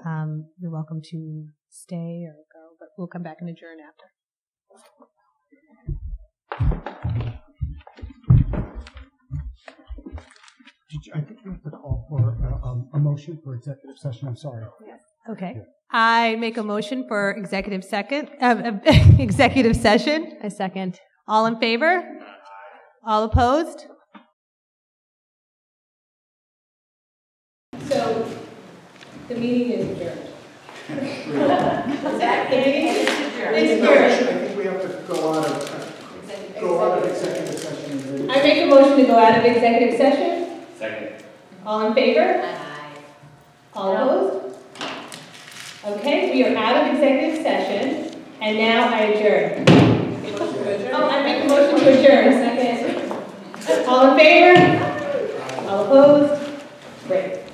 You're welcome to stay or go, but we'll come back and adjourn after. I think you have to call for a motion for executive session. I'm sorry. Yes. Okay. Yeah. I make a motion for executive session. I second. All in favor? All opposed? So the meeting is adjourned. It's adjourned. I think we have to go out of executive session. I make a motion to go out of executive session. Second. All in favor? Aye. All opposed? Okay, we are out of executive session, and now I adjourn. Oh, I make a motion to adjourn. Second. All in favor? All opposed? Great.